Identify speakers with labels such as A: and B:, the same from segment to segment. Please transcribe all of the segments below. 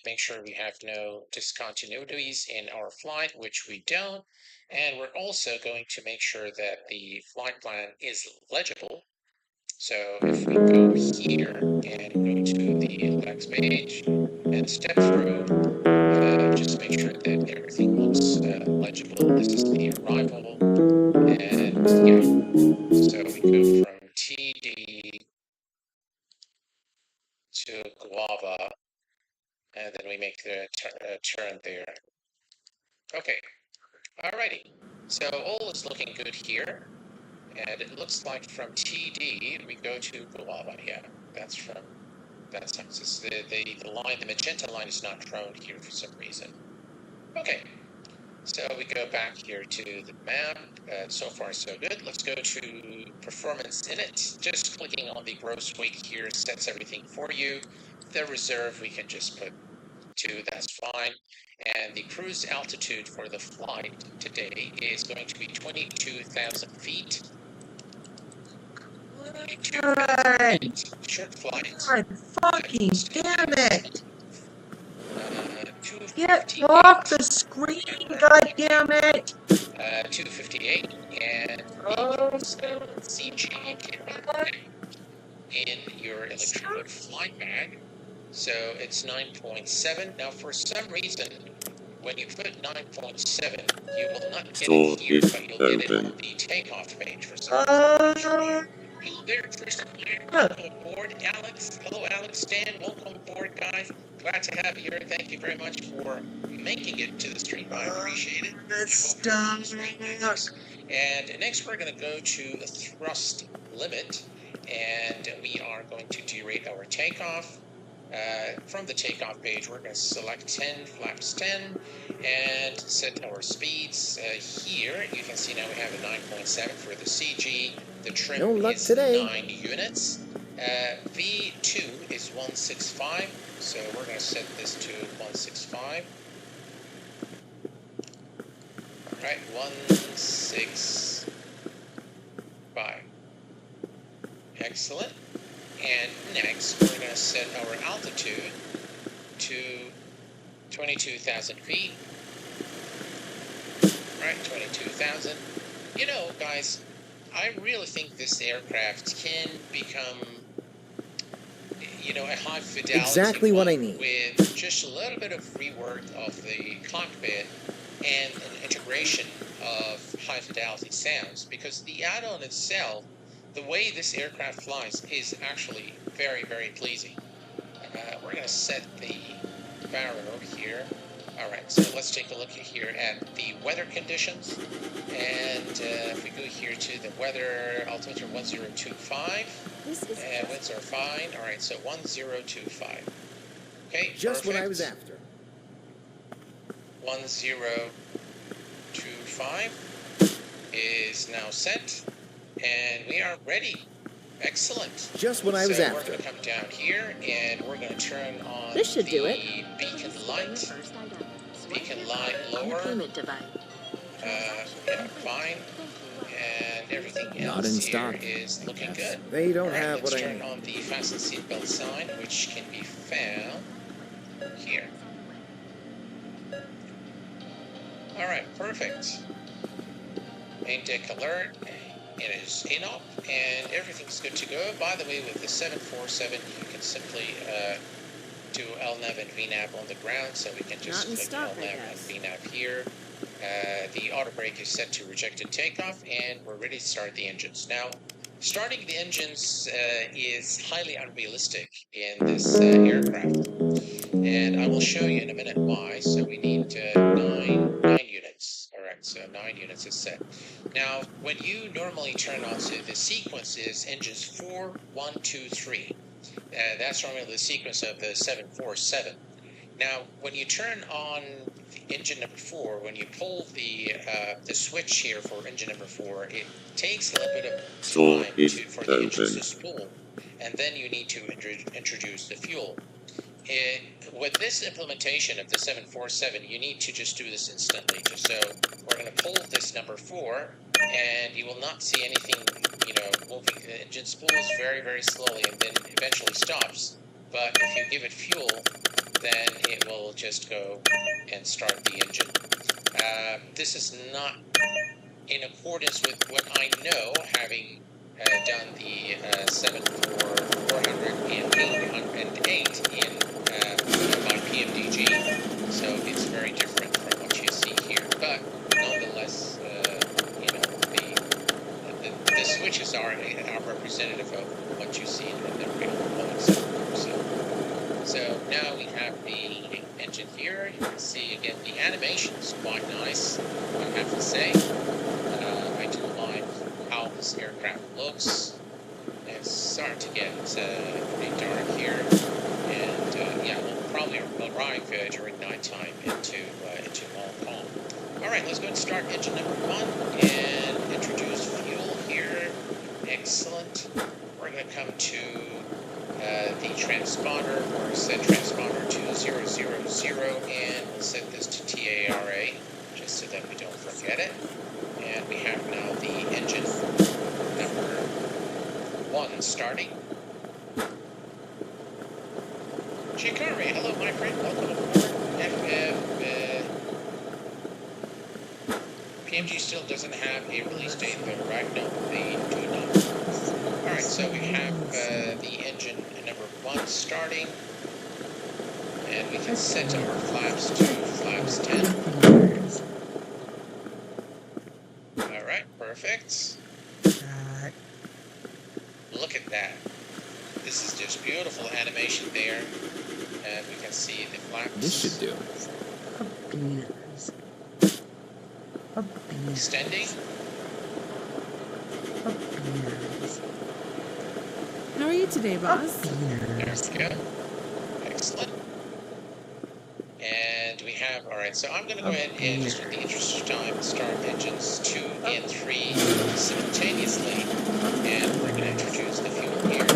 A: make sure we have no discontinuities in our flight, which we don't. And we're also going to make sure that the flight plan is legible. So if we go here and go to the LAX page and step through, just make sure that everything looks legible. This is the arrival, and yeah, so we go from TD to Guava, and then we make the turn there. Okay, alrighty. So all is looking good here, and it looks like from TD we go to Guava. Yeah, that's the line, the magenta line is not drawn here for some reason. Okay, so we go back here to the map. So far so good. Let's go to performance init. Just clicking on the gross weight here sets everything for you. The reserve we can just put 2, that's fine. And the cruise altitude for the flight today is going to be 22,000 feet. 22,000 feet. Short flight.
B: God fucking damn it! Get
A: 258.
B: off the screen, god damn it!
A: 258, and CG in your electronic flight bag. So it's 9.7. Now, for some reason, when you put 9.7, you will not get it here, but you'll get it on the takeoff page for some reason. Hello there, first welcome aboard, Alex. Hello, Alex, Stan. Welcome aboard, guys. Glad to have you here. Thank you very much for making it to the stream. I appreciate it. And next, we're going to go to the thrust limit, and we are going to derate our takeoff. From the takeoff page, we're going to select 10, flaps 10, and set our speeds. Here, you can see now we have a 9.7 for the CG. The trim is today. 9 units. V2 is 165, so we're going to set this to 165. All right, 165. Excellent. And next, we're going to set our altitude to 22,000 feet. All right, 22,000. You know, guys, I really think this aircraft can become, you know, a high fidelity.
C: Exactly what I need.
A: With just a little bit of rework of the cockpit and an integration of high fidelity sounds, because the add-on itself, the way this aircraft flies is actually very, very pleasing. We're going to set the barrel here. All right, so let's take a look here at the weather conditions. And if we go here to the weather, altimeter 1025. Winds are fine. All right, so 1025. Okay,
C: just
A: perfect.
C: what I was after.
A: 1025 is now set. And we are ready. Excellent.
C: Just what I was after.
A: We're going to come down here, and we're going to turn on
D: this should
A: the
D: do it.
A: beacon light. Beacon light lower. Yeah, fine. And everything else here is looking good.
C: They don't have what I need.
A: Let's turn on the fasten seatbelt sign, which can be found here. All right, perfect. Main deck alert. It is in-op, and everything's good to go. By the way, with the 747, you can simply do LNAV and VNAV on the ground, so we can just click LNAV and VNAV here. The auto brake is set to rejected takeoff, and we're ready to start the engines. Now, starting the engines is highly unrealistic in this aircraft, and I will show you in a minute why. So we need 9 units. All right, so 9 units is set. Now, when you normally turn on to the sequences, engines 4, 1, 2, 3. That's normally the sequence of the 747. Now, when you turn on the engine number 4, when you pull the switch here for engine number 4, it takes a little bit of time for the engines to spool, and then you need to introduce the fuel. With this implementation of the 747, you need to just do this instantly. So we're going to pull this number 4, and you will not see anything, you know, moving. The engine spools very, very slowly and then eventually stops. But if you give it fuel, then it will we'll just go and start the engine. This is not in accordance with what I know, having done the 74400 and 808 in my PMDG, so it's very different from what you see here. But nonetheless, you know, the switches are representative of what you see in the real world. So now we have the engine here. You can see again the animation is quite nice, I have to say. I do like how this aircraft looks. It's starting to get pretty dark here, and yeah, we'll probably arrive during nighttime into Hong Kong. All right, let's go and start engine number 1 and introduce fuel here. Excellent. We're going to come to the transponder, or set transponder 2000, and we'll set this to TARA, just so that we don't forget it. And we have now the engine number 1 starting. Shikari, hello my friend, welcome aboard. PMG still doesn't have a release date though, right? No, they do not. Alright, so we have the engine number 1 starting, and we can set our flaps to flaps 10. Alright, perfect. Look at that. This is just beautiful animation there, and we can see the flaps.
C: This should do.
A: Extending.
D: How are you today, boss?
A: There we go. Excellent. And we have, alright, so I'm going to go ahead and, just for the interest of time, start engines 2 and 3 simultaneously. And we're going to introduce the fuel here.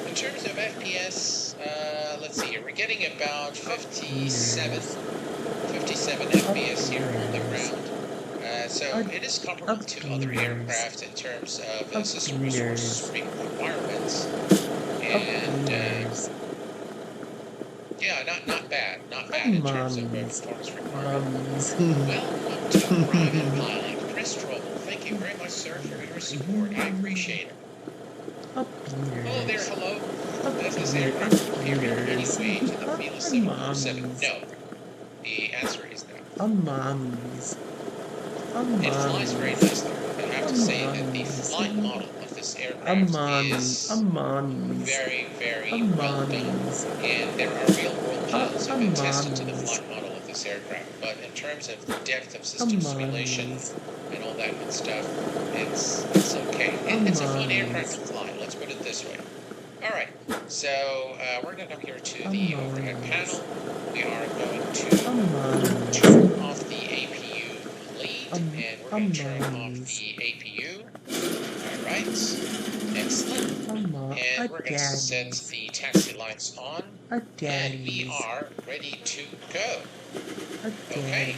A: In terms of FPS, let's see here, we're getting about 57 FPS here on the ground. So it is comparable to other aircraft in terms of system resource requirements. And yeah, not bad in terms of performance requirements. Welcome to Private Pilot Chris Trouble. Thank you very much, sir, for your support. I appreciate it. Hello there, hello. Does this aircraft superior in any way to the Fila 747? No. The answer is no. It flies very nicely. I have to say that the flight model of this aircraft is very, very well done. And there are real-world pilots who have been tested to the flight model of this aircraft. But in terms of the depth of system simulation and all that good stuff, it's okay. It's a fun aircraft to fly, let's put it this way. Alright, so we're going to come here to the overhead panel. We are going to turn off the APU lead, and we're going to turn off the APU. Alright, excellent. And we're going to set the taxi lights on, and we are ready to go. Okay,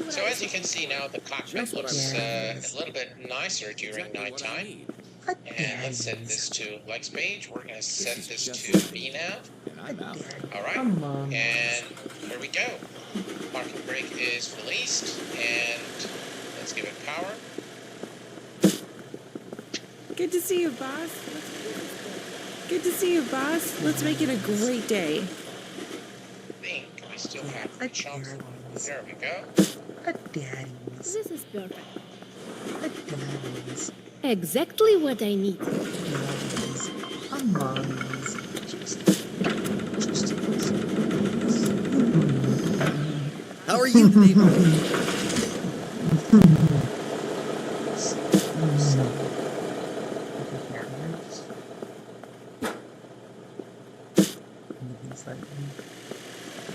A: so as you can see now, the cockpit looks a little bit nicer during nighttime. And let's set this to Lex page. We're going to set this to VNAV. Alright, and here we go. Parking brake is released, and let's give it power.
D: Good to see you, boss. Good to see you, boss. Let's make it a great day.
A: I think we still have the chunk. There we go.
E: This is perfect. Exactly what I need.
C: How are you today,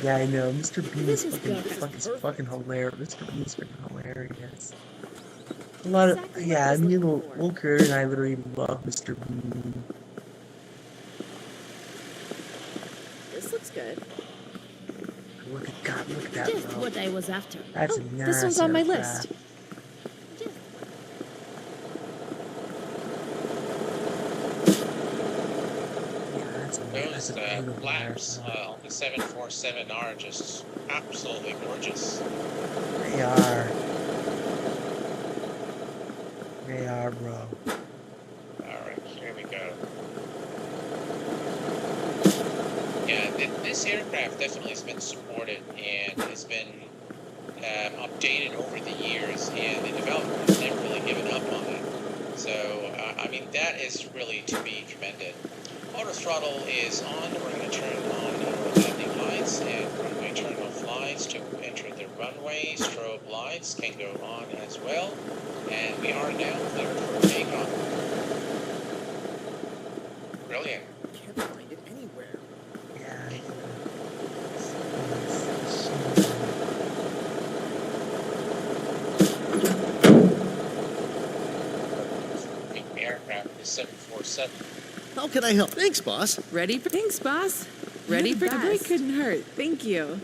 F: Yeah, I know. Mr. Bean
E: This
F: is
E: is perfect.
F: fucking hilarious. Mr. Bean is freaking hilarious. A lot of, yeah, me and Will Kurt and I literally love Mr. Bean.
E: This looks good.
F: Look at God, look at that,
E: Just
F: bro.
E: what I was after.
F: That's
E: Oh,
F: a nice
E: this one's on my
F: aircraft.
E: list. Just
F: Yeah, that's a
A: Those
F: That's a beautiful
A: flaps
F: aircraft.
A: on the 747 are just absolutely gorgeous.
F: They are. They are, bro.
A: Alright, here we go. Yeah, this aircraft definitely has been supported and has been updated over the years, and the developer has never really given up on it. So, I mean, that is really to be commended. Auto throttle is on. We're going to turn on our landing lights and runway terminal flights to enter the runway. Strobe lights can go on as well. And we are now cleared for takeoff. Brilliant.
C: Can't find it anywhere.
F: Yeah.
A: The aircraft is 747.
C: How can I help? Thanks, boss.
D: Ready for thanks, boss. Ready for a break couldn't hurt. Thank you.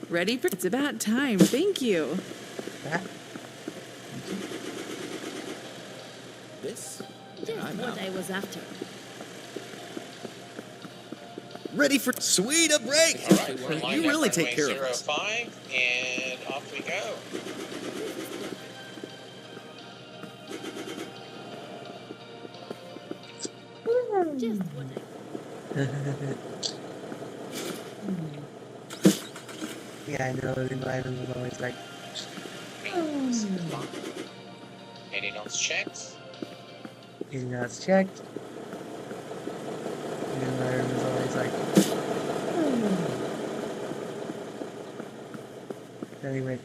D: Ready for it's about time. Thank you.
C: This?
E: Just
C: I'm
E: what
C: out.
E: I was after.
C: Ready for sweet a break.
A: Alright, we're lined
C: You
A: up
C: really take
A: runway
C: care of us.
A: 05, and off we go.
E: Just what I
F: Yeah, I know. The environment was always like,
A: Anything else checked?
F: getting that's checked. The environment was always like, anyway.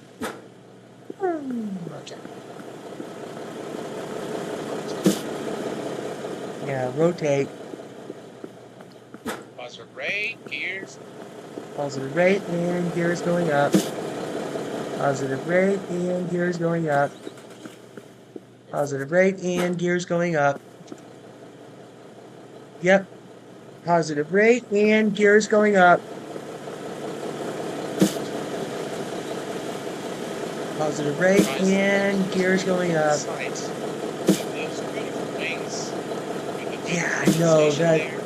F: Yeah, rotate.
A: Positive rate, gears.
F: Positive rate and gears going up. Positive rate and gears going up. Positive rate and gears going up. Yep. Positive rate and gears going up. Positive rate and gears going up.
A: Sights. Those beautiful wings. With the
F: Yeah, I know,
A: visualization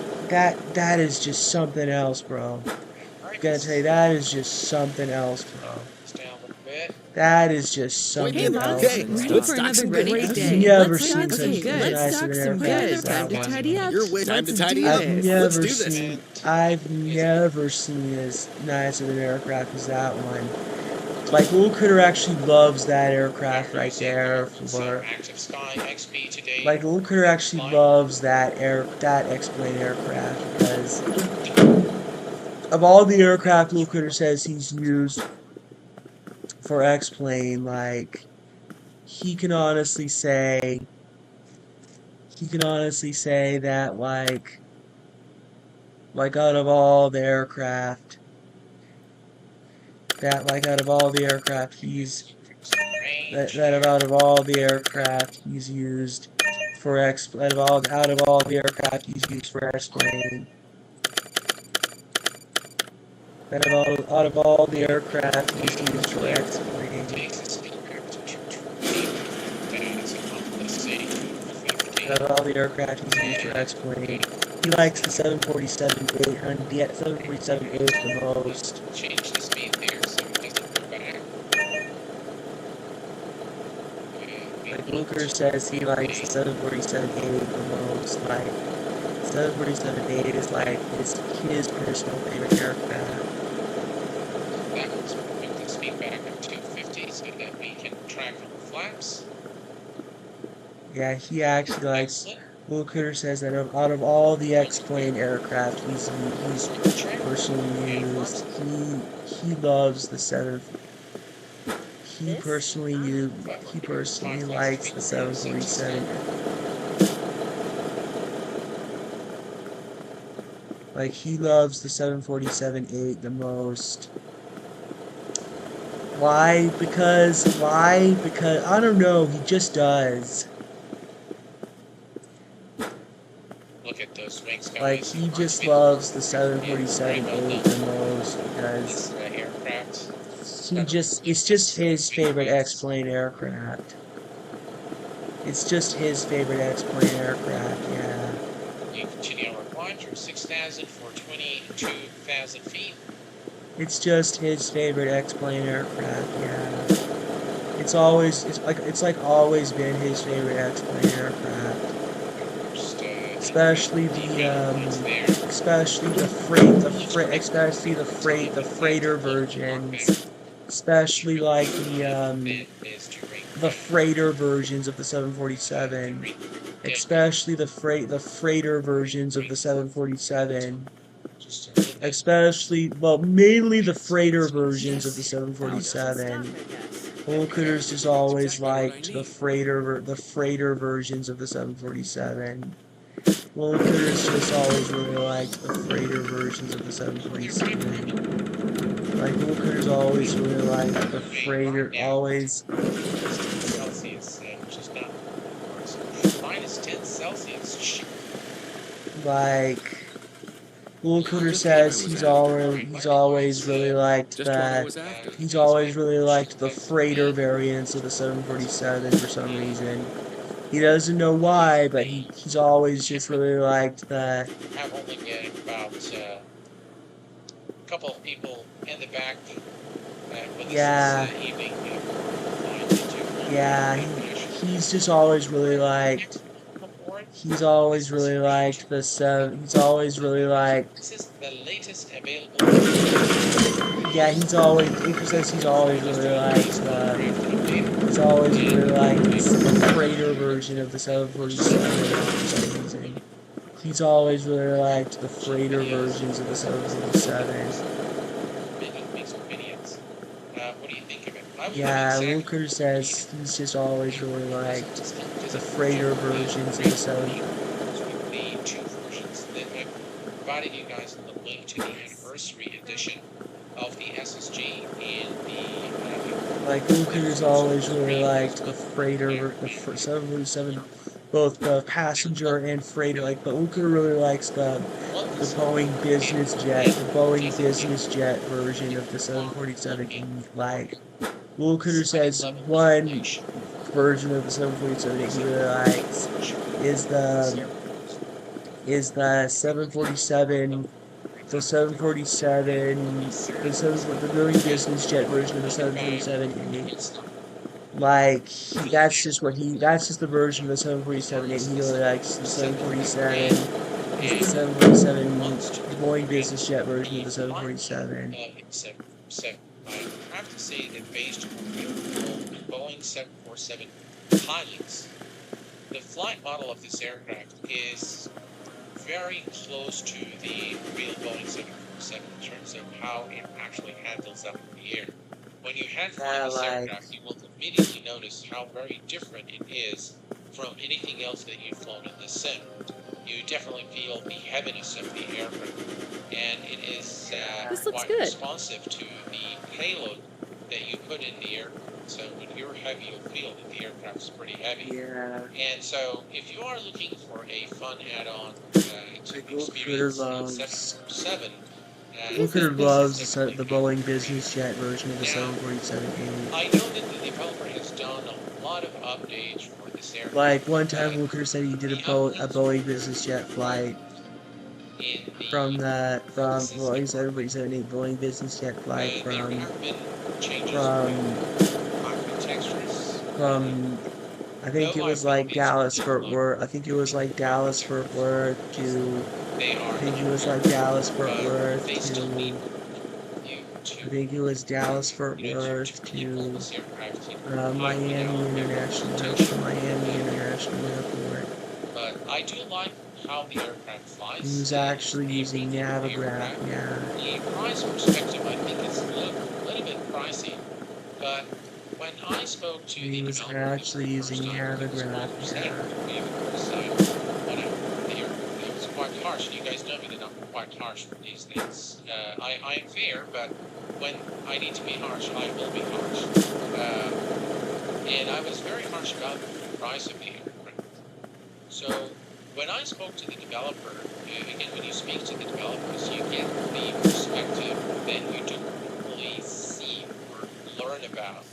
F: that is just something else, bro.
A: there. Alright,
F: Gotta tell you, that is just something else, bro.
A: let's down a little bit.
F: That is just
C: Wait,
F: something
D: Hey,
F: else.
D: boss.
C: Okay,
F: bro.
D: Ready
C: let's
D: for
C: stock
D: another
C: some
D: great
C: good
D: day.
F: Never
D: Let's
F: seen
D: stock
F: such
D: some good.
F: nice
D: Let's stock
F: of an
D: some
F: aircraft
D: good.
F: as that
D: Time to
F: one.
D: tidy up.
C: Your way, time to
D: Let's
C: tidy
D: do
C: up.
F: I've
D: this.
C: Let's
F: never
C: do this.
F: seen I've never seen as nice of an aircraft as that one. Like Little Critter actually loves that aircraft right there for
A: Active Sky XP today.
F: like Little Critter actually loves that X-Plane aircraft because of all the aircraft Little Critter says he's used for X-Plane, like he can honestly say that like out of all the aircraft he's
A: Range.
F: that out of all the aircraft he's used for out of all the aircraft he's used for X-Plane. Out of all the aircraft he's used for X-Plane.
A: Takes the speed back to 220. That's a complexity 250.
F: Out of all the aircraft he's used for X-Plane, he likes the 747-800, the 747-8 the most.
A: Change the speed there so it doesn't go back.
F: Like Luker says he likes the 747-8 the most. Like 747-8 is like his personal favorite aircraft.
A: That was put the speed back up to 250 so that we can track on the flaps.
F: Yeah, he actually likes.
A: Excellent.
F: Will Critter says that out of all the X-Plane aircraft he's personally used, he loves the 7. He personally likes the 747. Like he loves the 747-8 the most. Why? Because I don't know. He just does.
A: Look at those wings, guys.
F: Like he just loves the 747-8 the most
A: It's
F: because
A: the aircraft.
F: it's just his favorite X-Plane aircraft. It's just his favorite X-Plane aircraft, yeah.
A: we continue our climb through 6,000 for 22,000 feet.
F: It's just his favorite X-plane aircraft. Yeah, it's like always been his favorite X-plane aircraft.
A: Just,
F: Especially the freighter versions. Especially like the freighter versions of the 747. Especially the freighter versions of the 747. Mainly the freighter versions of the 747. Old Critters just always liked the freighter versions of the 747. Old Critters just always really liked the freighter versions of the 747. Like Old Critters always really liked the freighter, always.
A: Celsius, which is not minus 10 Celsius.
F: Like Old Critter says he's always really liked that. He's always really liked the freighter variants of the 747 for some reason. He doesn't know why, but he's always just really liked that.
A: I've only been about a couple of people in the back with us this evening.
F: Yeah, he's just always really liked. He's always really liked the He's always really liked.
A: This is the latest available.
F: Yeah, he's always. Anchor says he's always really liked. He's always really liked the freighter version of the 747 for some reason. He's always really liked the freighter versions of the 747.
A: Makes opinions. What do you think of it?
F: Yeah, Luker says he's just always really liked the freighter versions of the 747.
A: The two versions that I've provided you guys the link to the anniversary edition of the SSG and the.
F: Like Luker's always really liked the freighter, the 747, both the passenger and freighter. Like, but Luker really likes the Boeing business jet version of the 747. And like, Luker says one version of the 747 that he really likes is the 747. The Boeing business jet version of the 747, that's just the version of the 747, and he really likes the 747, the 747 Boeing business jet version of the 747.
A: So I have to say that based on the Boeing 747 pilots, the flight model of this aircraft is very close to the real Boeing 747 in terms of how it actually handles up in the air. When you hand fly this aircraft, you will immediately notice how very different it is from anything else that you've flown in the sim. You definitely feel the heaviness of the aircraft, and it is quite responsive to the payload that you put in the aircraft. So when you're heavy, you'll feel that the aircraft is pretty heavy.
F: Yeah.
A: And so if you are looking for a fun add-on to experience the 747,
F: Luker loves the Boeing business jet version of the 747.
A: I know that the developer has done a lot of updates for this aircraft.
F: Like one time, Luker said he did a Boeing business jet flight from Boeing 747 Boeing business jet flight from I think it was like Dallas Fort Worth. I think it was like Dallas Fort Worth to Miami International Airport.
A: But I do like how the aircraft flies.
F: He was actually using Navigraph, yeah.
A: The price perspective, I think, is a little bit pricey, but when I spoke to
F: he was actually using Navigraph, yeah.
A: It was quite harsh. You guys know me that I'm quite harsh for these things. I am fair, but when I need to be harsh, I will be harsh. And I was very harsh about the price of the aircraft. So when I spoke to the developer, again, when you speak to the developers, you get the perspective that you don't really see or learn about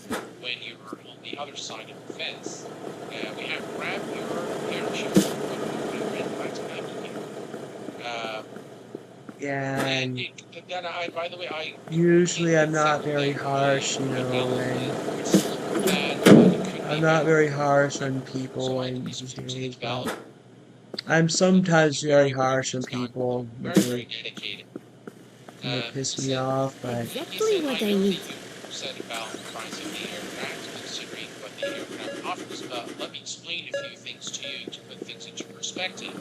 A: when you're on the other side of the fence. We have Grab Your Airship.
F: Yeah,
A: And
F: and
A: then by the way,
F: usually I'm
A: it
F: not
A: sounds
F: very
A: like
F: harsh, you
A: my
F: know,
A: development
F: and
A: would still look bad, but it could
F: I'm
A: be
F: not
A: better.
F: very harsh on
A: So
F: people
A: I
F: and
A: need to
F: these
A: speak to the
F: days, but
A: developer.
F: I'm sometimes very harsh on
A: He's not
F: people when
A: very
F: they,
A: dedicated.
F: piss
A: He
F: me
A: said,
F: off, but
A: he
E: Exactly
A: said,
E: what
A: I
E: I
A: know that
E: need.
A: you said about the price of the aircraft, considering what the aircraft offers, but let me explain a few things to you to put things into perspective.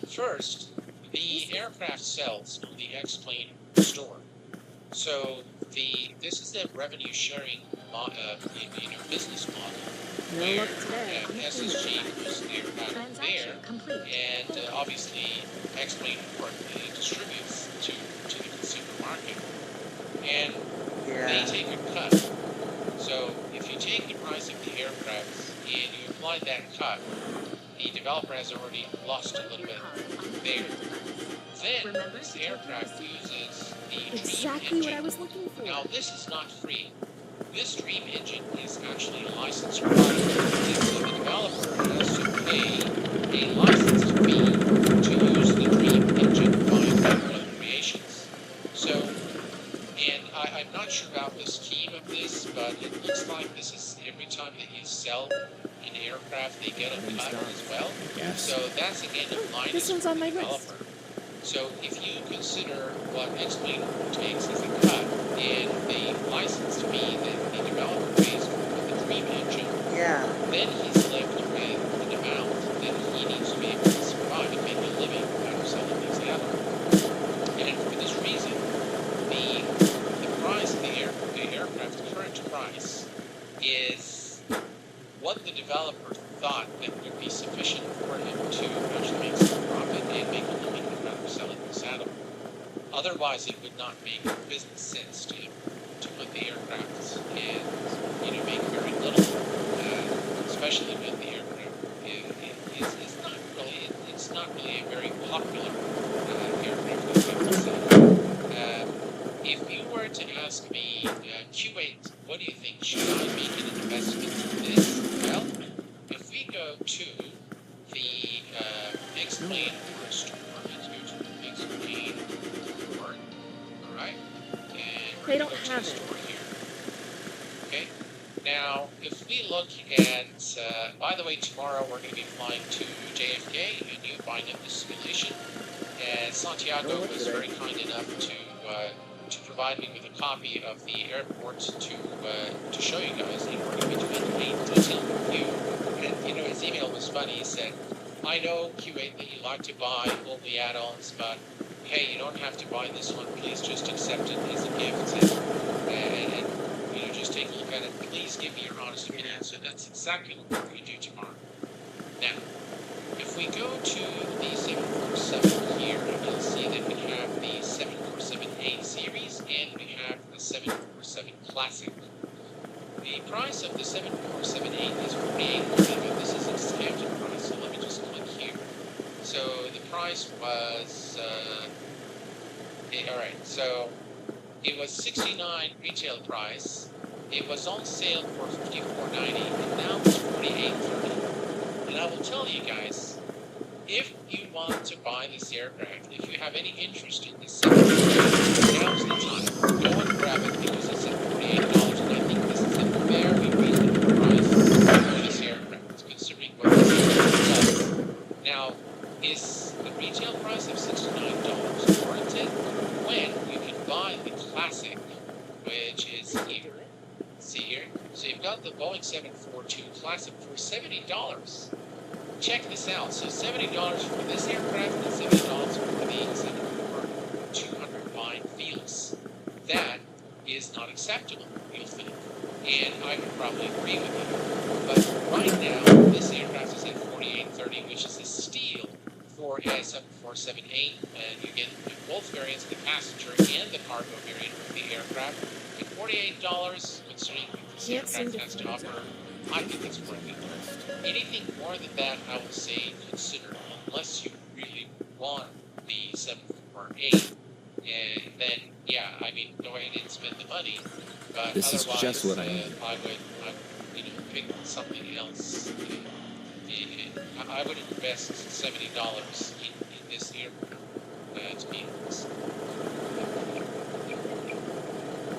A: First, the aircraft sells on the X-Plane store. So this is a revenue sharing business model
E: No
A: where
E: luck today.
A: SSG puts the aircraft there,
E: Transaction complete.
A: and obviously X-Plane distributes to the consumer market, and they
F: yeah,
A: take a cut. So if you take the price of the aircraft and you apply that cut, the developer has already lost a little bit there. Then this aircraft uses the Dream
E: Exactly what I
A: engine.
E: was looking for.
A: Now this is not free. This Dream engine is actually a licensed product, and so the developer has to pay a license fee to use the Dream engine by Unreal Creations. So, and I'm not sure about the scheme of this, but it looks like this is every time that you sell an aircraft, they get a cut as well.
C: Yes.
A: So that's again a minus
E: This one's
A: for
E: on
A: the
E: my list.
A: developer. So if you consider what X-Plane takes as a cut and the license fee that the developer pays for the Dream engine,
F: yeah,
A: then he's left with an amount that he needs to be able to survive and make a living out of selling these add-ons. And for this reason, the price of the aircraft's current price is what the developer thought that would be sufficient for him to actually make some profit and make a living out of selling this add-on. Otherwise, it would not make business sense to him to put the aircraft and make very little, especially when the aircraft is not really it's not really a very popular aircraft that we would say. If you were to ask me, Q8, what do you think? Should I make an investment in this? Well, if we go to the X-Plane store, let's go to the X-Plane store, alright? And we're
E: They
A: gonna
E: don't
A: go to
E: have
A: the
E: it.
A: store here. Okay? Now, if we look at, by the way, tomorrow we're going to be flying to JFK, and you find up the simulation. And Santiago was very kind enough to provide me with a copy of the airport to show you guys, and we're going to be doing a detailed review. And his email was funny. He said, "I know Q8 that you like to buy all the add-ons, but hey, you don't have to buy this one. Please just accept it as a gift and just take a look at it. Please give me your honest opinion." So that's exactly what we're going to do tomorrow. Now, if we go to the 747 here, you'll see that we have the 747-8 series and we have the 747 Classic. The price of the 747-8 is $48.30, but this is a discounted price, so let me just click here. So the price was, alright, so it was $69 retail price. It was on sale for $54.90, and now it's $48.30. And I will tell you guys, if you want to buy this aircraft, if you have any interest in this aircraft, now's the time. Go and grab it because it's at $48, and I think this is a very reasonable price for this aircraft, considering what this aircraft does. Now, is the retail price of $69 warranted when you can buy the Classic, which is here? See here? So you've got the Boeing 742 Classic for $70. Check this out. So $70 for this aircraft and $70 for the 747-200 Felix. That is not acceptable, you'll think. And I would probably agree with you. But right now, this aircraft is at $48.30, which is a steal for a 747-8. And you get both variants, the passenger and the cargo variant of the aircraft. At $48, considering this aircraft has to offer, I think it's worth it. Anything more than that, I would say consider, unless you really want the 748. And then, yeah, I mean, go ahead and spend the money. But
C: This is
A: otherwise,
C: just what I need.
A: I would pick something else. I would invest $70 in this aircraft, to be vehicles.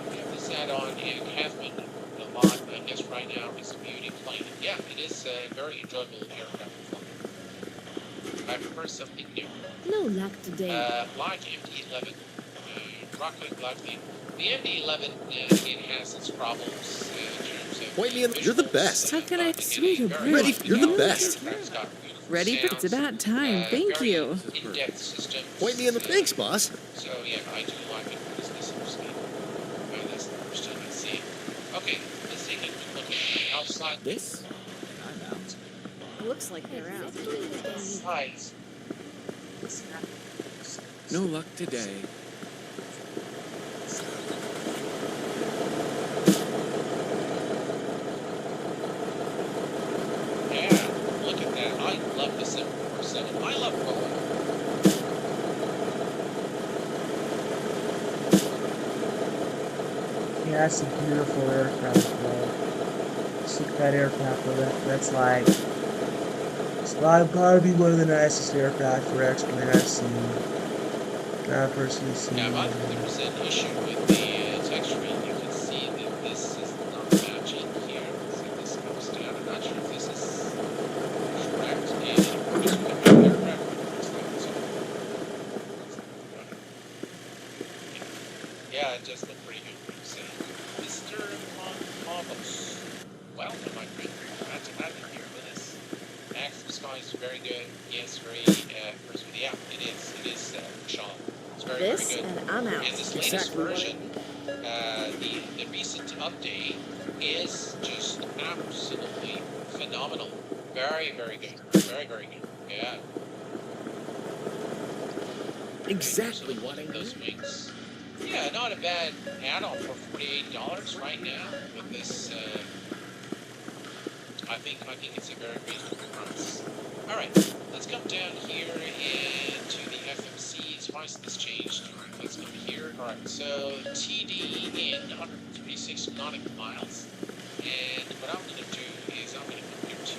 A: We have this add-on and has been a lot. I guess right now is the beauty plane. Yeah, it is a very enjoyable aircraft to fly. I prefer something new.
E: No luck today.
A: Like MD-11, rocket lively. The MD-11, it has its problems in terms of.
C: Point me in. You're the best.
D: How can I sweet a break?
C: Ready. You're the best.
D: Ready? It's about time. Thank you.
A: In-depth systems.
C: Point me in the. Thanks, boss.
A: So yeah, I do like it. What is this understand? That's the first time I see it. Okay, let's take a quick look at the outside.
C: This? I'm out.
E: Looks like they're out.
A: Sides.
G: No luck today.
A: Yeah, look at that. I love the 747. I love Boeing.
F: Yeah, that's a beautiful aircraft, bro. Just look at that aircraft, bro. That's like, it's probably one of the nicest aircraft for X-plane I've seen. I've personally seen.
A: Yeah, my 100% issue with the texturing, you can see that this is not matching here. So this comes down. I'm not sure if this is correct. And of course, we have the aircraft looks like this. Yeah, it just looked pretty good. So, Mr. Marvelous. Welcome, my friend. Glad to have you here with us. Active Sky is very good. Yes, very, yeah, it is, Sean. It's very,
E: This
A: very good.
E: and I'm out.
A: And this latest version, the recent update is just absolutely phenomenal. Very, very good. Very, very good. Yeah.
C: Exactly
A: Absolutely
C: what I
A: love those
C: need.
A: wings. Yeah, not a bad add-on for $48 right now with this. I think it's a very reasonable price. All right, let's come down here into the FMCs. Why has this changed? All right, let's come here. All right, so TD in 136 nautical miles, and what I'm going to do is I'm going to come here to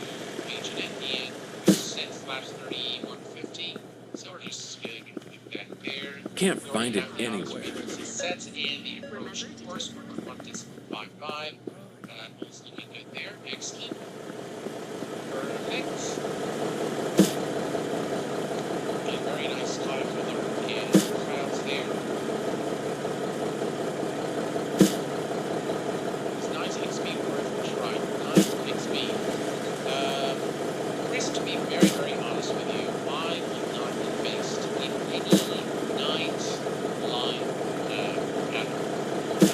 A: Agent Indian, set flaps 30 150. So we're just going to put that there.
G: Can't
A: We
G: find
A: already
G: it
A: have the
G: anywhere.
A: frequency set in the approach course. We're on 1.55. It's looking good there. Excellent. Perfect. A very nice cloud color and clouds there. It's 9 speed worth right. 9 speed. Chris, to be very, very honest with you, I would not invest in any night line pattern.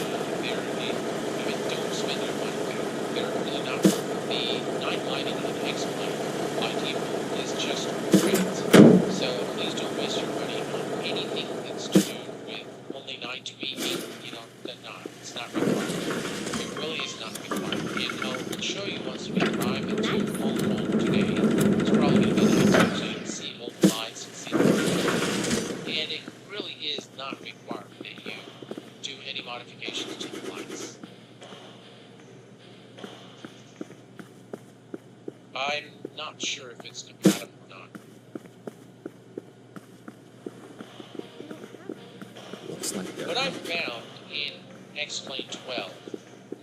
A: I mean, don't spend your money there. They're really not worth it. The night lighting in X-Plane by default is just great. So please don't waste your money on anything that's to do with only night to evening. You know, it's not required. It really is not required. And I'll show you once we arrive into Hong Kong today. It's probably going to be nice so you can see all the lights and see the and it really is not required that you do any modifications to the lights. I'm not sure if it's compatible or not.
C: Looks like
A: What I've found in X-Plane 12,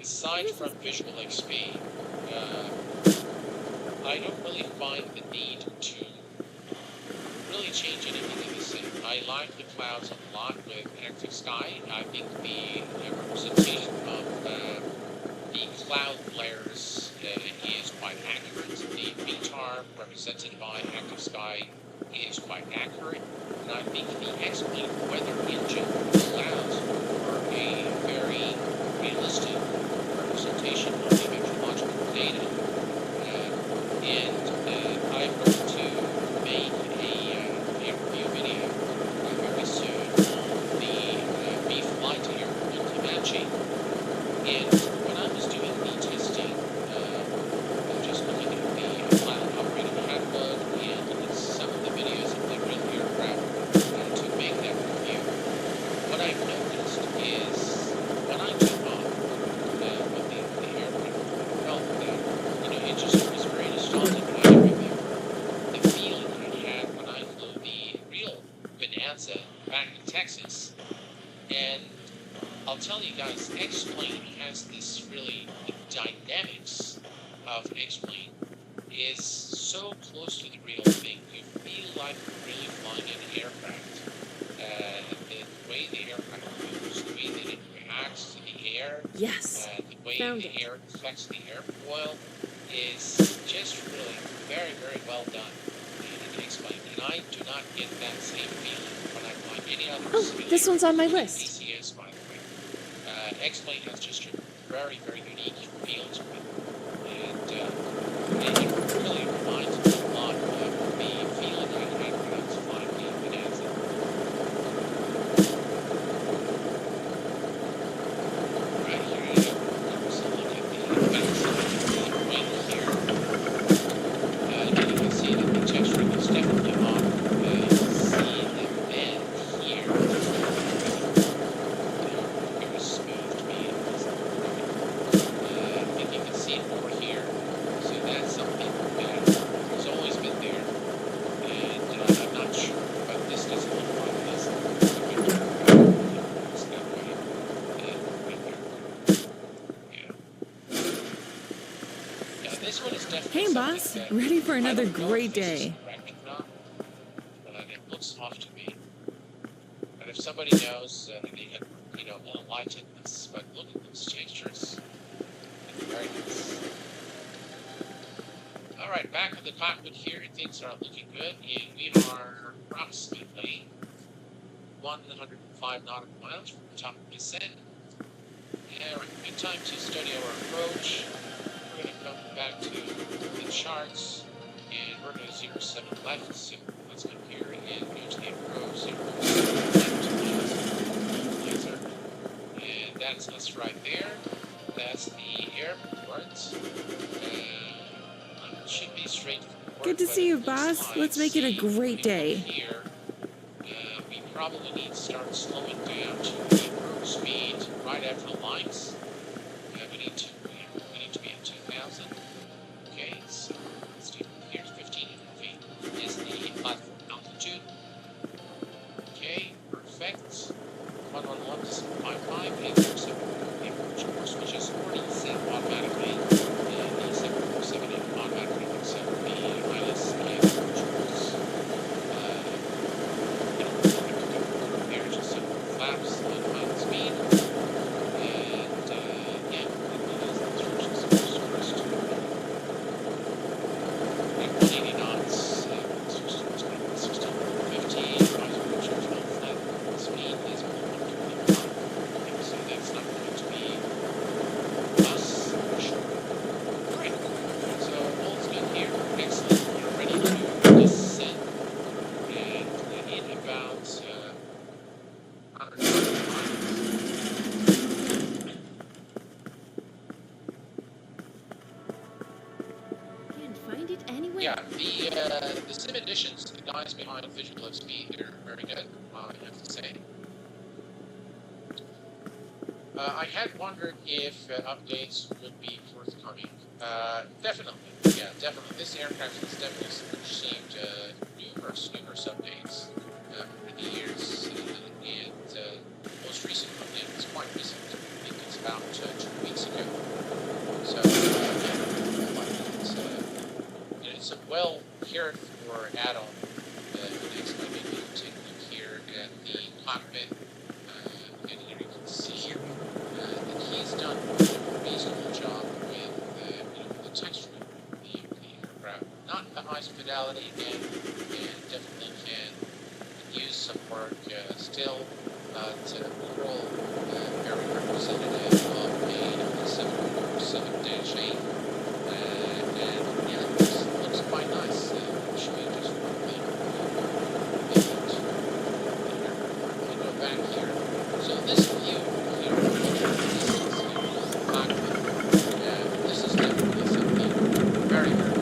A: aside from visual XP, I don't really find the need to really change anything in the sim. I like the clouds a lot with Active Sky. I think the representation of the cloud layers is quite accurate. The VTAR represented by Active Sky is quite accurate. And I think the X-Plane weather engine clouds are a very realistic representation of the meteorological data. I'm going to make a review video very soon on the Beef Light Air multi-matching. And when I was doing the testing, just looking at the pilot operating handbook and looking at some of the videos of the real aircraft, back in Texas, and I'll tell you guys, X-Plane has this really, the dynamics of X-Plane is so close to the real thing. You feel like you're really flying an aircraft. The way the aircraft moves, the way that it reacts to the air,
D: Yes.
A: the way
D: Found
A: the
D: it.
A: air affects the airfoil is just really very, very well done in X-Plane. And I do not get that same feeling when I fly any other
D: Oh,
A: simulator,
D: this one's on my
A: including
D: list.
A: DCS, by the way. X-Plane has just a very, very unique feel to it. And it really reminds me a lot of the feeling I had when I was flying the Bonanza. Right here, give us a look at the backside of the wing here. And you can see that the texturing is definitely off. You can see the bend here. Very smooth to me. I think you can see it over here. So that's something that has always been there. And I'm not sure, but this doesn't look like this. It's that way. And right there. Yeah. Yeah, this one is definitely
D: Hey,
A: something
D: boss.
A: that
D: Ready for another
A: I don't know
D: great
A: if this is
D: day.
A: correct or not, but it looks off to me. And if somebody knows, they can, enlighten us. But look at those textures. It's very nice. All right, back in the cockpit here, things are looking good. And we are approximately 105 nautical miles from the top of the descent. All right, good time to study our approach. We're going to come back to the charts, and we're going to 07 left. So let's come here and go to the approach, 07 left, laser. And that's us right there. That's the airport. It should be straightforward.
D: Good to
A: but
D: see you,
A: it looks
D: boss.
A: like,
D: Let's make it a
A: see,
D: great
A: we
D: day.
A: look Here, we probably need to start slowing down to the approach speed right after the lights. We need to be at 2,000. Okay, so let's do here's 1,500 feet is the platform altitude. Okay, perfect. 111 to 755, and there's the approach course, which is already set automatically. And the 747 automatically picks up the ILS and approach course. There, just some flaps on pilot speed. And yeah, that is the instructions first to 180 knots, 1650, rise approach original flat speed is 125. Okay, so that's not going to be us for sure. Alright, so all's good here. Excellent. We're ready to descend. And in about 100 miles.
E: Can't find it anywhere.
A: Yeah, the sim editions, the guys behind Visual FSP, they're very good, I have to say. I had wondered if updates would be forthcoming. Definitely, yeah, definitely. This aircraft has definitely received numerous updates over the years, and most recent update was quite recent. I think it's about 2 weeks ago. So, yeah, it's a well cared for add-on. Next, maybe we can take a look here at the cockpit, and here you can see that he's done a reasonable job with the texturing of the aircraft. Not the highest fidelity again, and definitely can use some work still to overall very representative of a 747-8. And yeah, it looks quite nice. Actually, just one thing. If we go back here, so this view here, this is the cockpit. This is definitely something very, very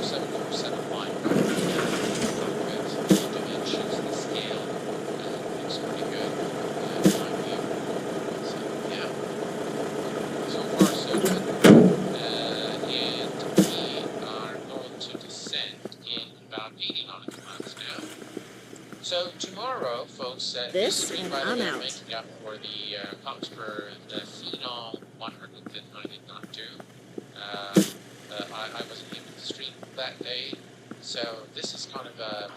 A: 747 line cockpit. The dimensions, the scale, looks pretty good in my view. So yeah, so far so good. And we are going to descend in about 80 nautical miles now. So So tomorrow, folks,
D: This
A: stream,
D: and
A: by the
D: I'm
A: way,
D: out.
A: making up for the Coxburg Phenom 100 that I did not do. I wasn't able to stream that day, so this is kind of a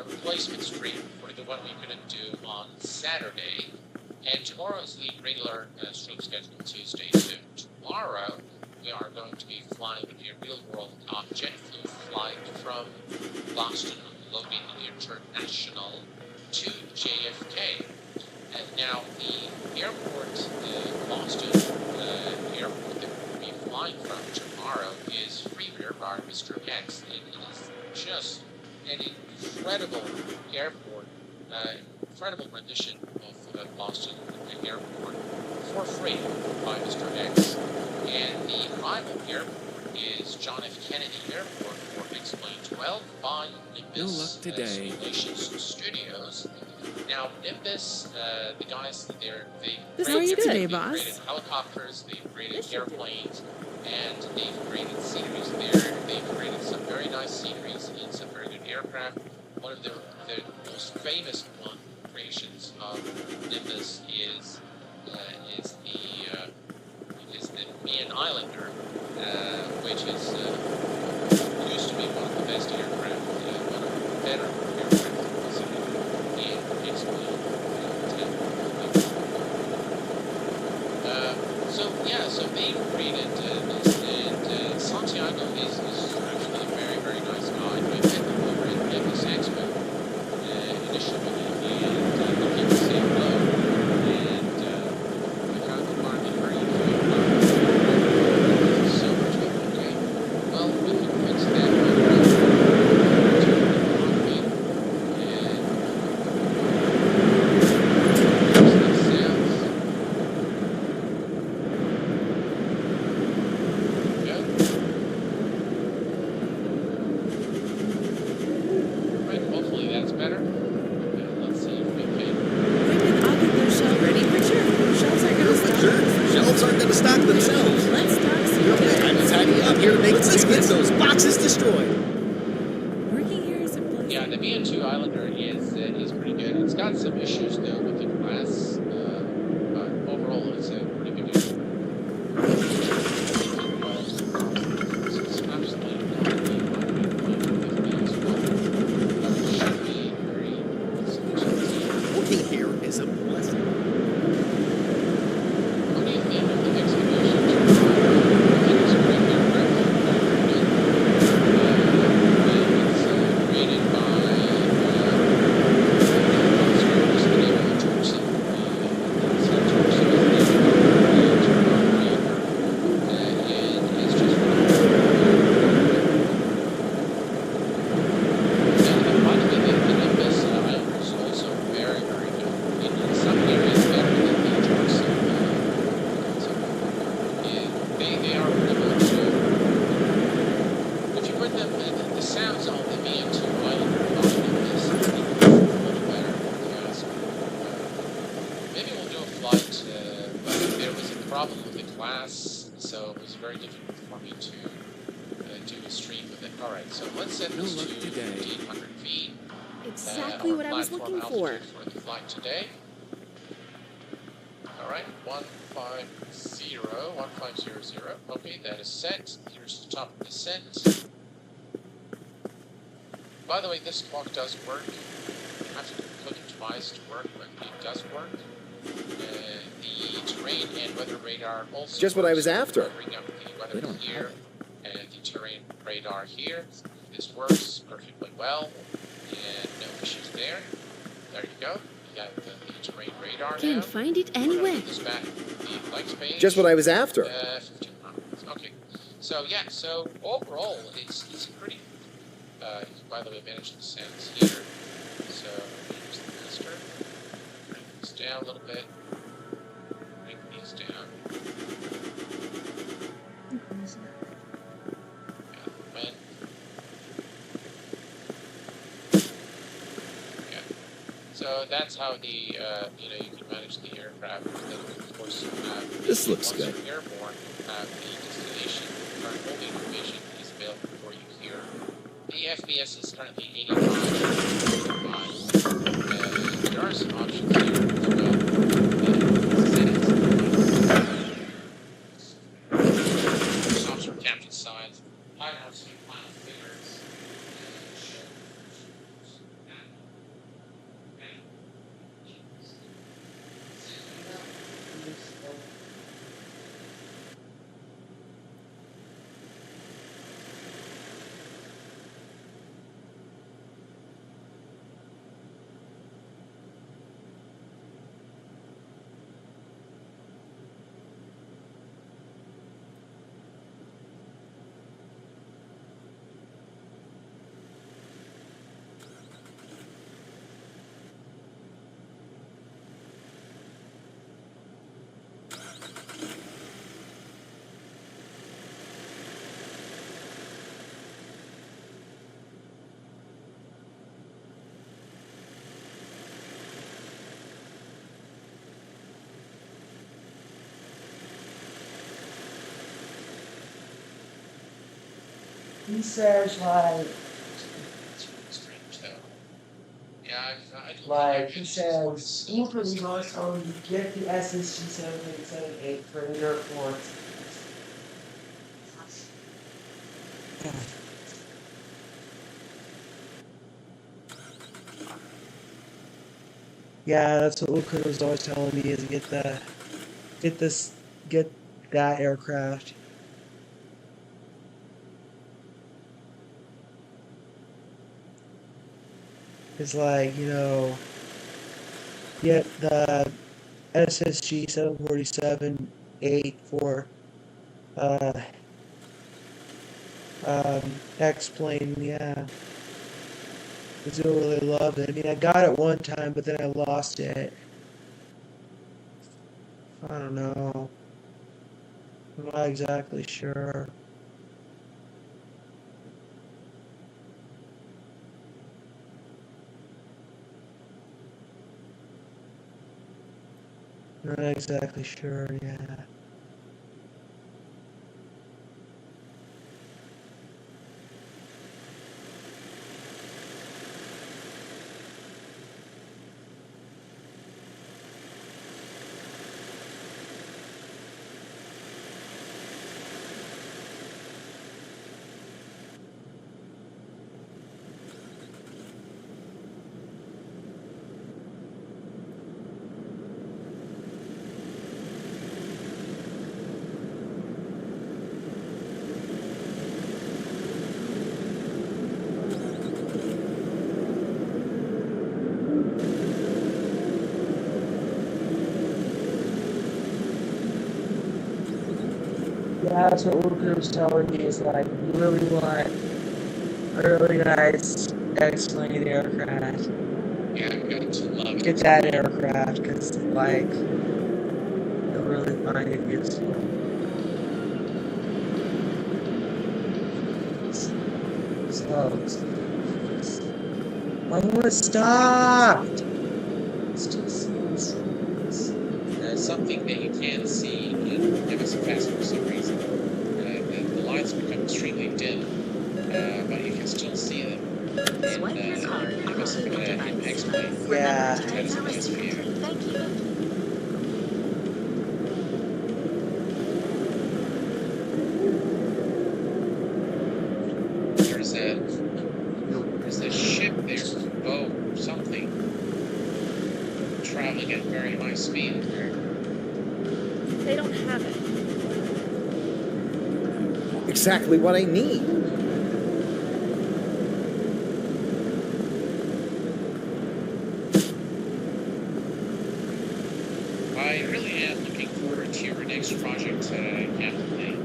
A: replacement stream for the one we couldn't do on Saturday. And tomorrow is the regular stream schedule, Tuesday. So tomorrow we are going to be flying a real-world jet flight from Boston Logan International to JFK. And now the airport, Boston airport that we'll be flying from tomorrow is Freeware by Mr. X. It is just an incredible airport, incredible rendition of Boston Airport for free by Mr. X. And the rival airport is John F. Kennedy Airport for Explain 12 by Nimbus
C: No luck today.
A: Simulations Studios. Now, Nimbus, the guys,
D: This looks good,
A: they've
D: boss.
A: created helicopters, they've created airplanes, and they've created sceneries there. They've created some very nice sceneries in some very good aircraft. One of the most famous creations of Nimbus is the Mayan Islander, which is used to be one of the best aircraft, one of the better aircraft in Explain 10. So they created this, and Santiago is actually a very, very nice guy. We met him over at Nimbus Expo initially, and he was saying hello, and we found the market very so much of it, okay? Well, we can fix that one right to the cockpit, and here's the sounds. Go. Right, hopefully that's better. Okay, let's see if we can.
D: I'll get those shelves ready for sure. Shelves aren't gonna stop.
C: Sure, shelves aren't gonna stock themselves.
D: Let's talk some
C: Time to tidy up here to make let's get those boxes destroyed.
D: Working here is a bliss.
A: Yeah, the BN2 Islander is pretty good. It's got some issues though with the glass, but overall it's a pretty good aircraft. It's absolutely not it should be very smooth.
C: Working here is a blessing.
A: What do you think of the excavation? I think it's a great aircraft. It's created by what's the name of the Torsi? It's a Torsi is the name of the creator. And it's just and by the way, the Nimbus Islander is also very, very good. In some areas better than the Torsi. They are pretty much, if you put them, the sounds on the BM2 Islander on Nimbus, I think it's a little better, if you ask me. Maybe we'll do a flight, but there was a problem with the glass, so it was very difficult for me to do a stream with it. Alright, so let's set
C: No
A: this
C: luck
A: to
C: today.
A: 1,800 feet.
E: Exactly
A: Our
E: what I was
A: platform
E: looking for.
A: altitude for the flight today. Alright, 1500. Okay, that is set. Here's the top of descent. By the way, this clock does work. You have to click it twice to work, but it does work. The terrain and weather radar also
C: Just what I was
A: works.
C: after.
A: Bring up the
C: They
A: weather
C: don't
A: here
C: have it.
A: and the terrain radar here. This works perfectly well, and no issues there. There you go. You got the terrain radar now.
E: Can't find it
A: I'm gonna
E: anywhere.
A: put this back to the flight page.
C: Just what I was after.
A: 1500. Okay. So yeah. So overall, it's a pretty. By the way, managed the sounds here. So here's the master. Bring this down a little bit. Bring these down. Wind. Yeah. So that's how the you can manage the aircraft. Then of course you have
C: This looks
A: once
C: good.
A: you're airborne, you have the destination current holding information is available for you here. The FPS is currently 85.
F: he says like
A: Strange though. Yeah, I don't
F: like
A: think I've
F: he
A: been
F: says Uber is always telling you get the SSG 7878 for the airports. Yeah, that's what Luca was always telling me is get that aircraft. It's like, get the SSG 747 8 for X-Plane, yeah. I do really love it. I mean, I got it one time, but then I lost it. I don't know. I'm not exactly sure. Not exactly sure, yeah. Yeah, that's what Luca was telling me is like, you really want a really nice X-Plane aircraft.
A: Yeah, I've got to love it.
F: Get that aircraft, because, like, you'll really find it useful. So, why do you want to stop? It's just
A: Something that you can see in MSFS for some reason. The lines become extremely dim, but you can still see them in
E: Swipe your card on the
A: in X-Plane.
F: Yeah.
E: Remember to
A: That is a
E: enter
A: nice
E: receipt.
A: view.
E: Thank you.
A: There's a ship there, boat or something, traveling at very high speed there.
D: They don't have it.
C: Exactly what I need.
A: I really am looking forward to your next project, Captain Lee.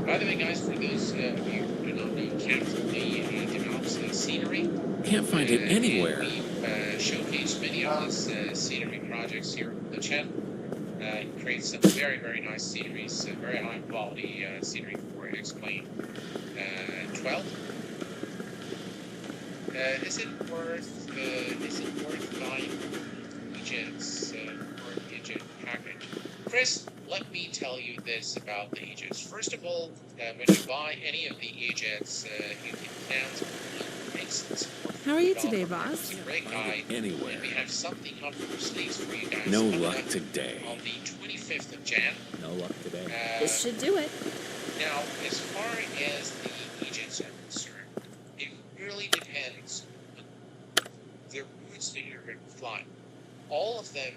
A: By the way, guys, for those of you who do not know, Captain Lee develops scenery.
G: Can't find it anywhere.
A: We've showcased many of his scenery projects here on the channel. He creates some very, very nice sceneries, very high quality scenery for X-Plane 12. Is it worth buying Aegis or Aegis package? Chris, let me tell you this about the Aegis. First of all, when you buy any of the Aegis, you can count on excellence.
D: How are you today, boss?
A: He's a great guy.
G: Anywhere.
A: And we have something up our sleeves for you guys.
G: No
A: coming
G: luck
A: up
G: today.
A: On the 25th of Jan.
G: No luck today.
D: This should do it.
A: Now, as far as the agents are concerned, it really depends on the routes that you're going to fly. All of them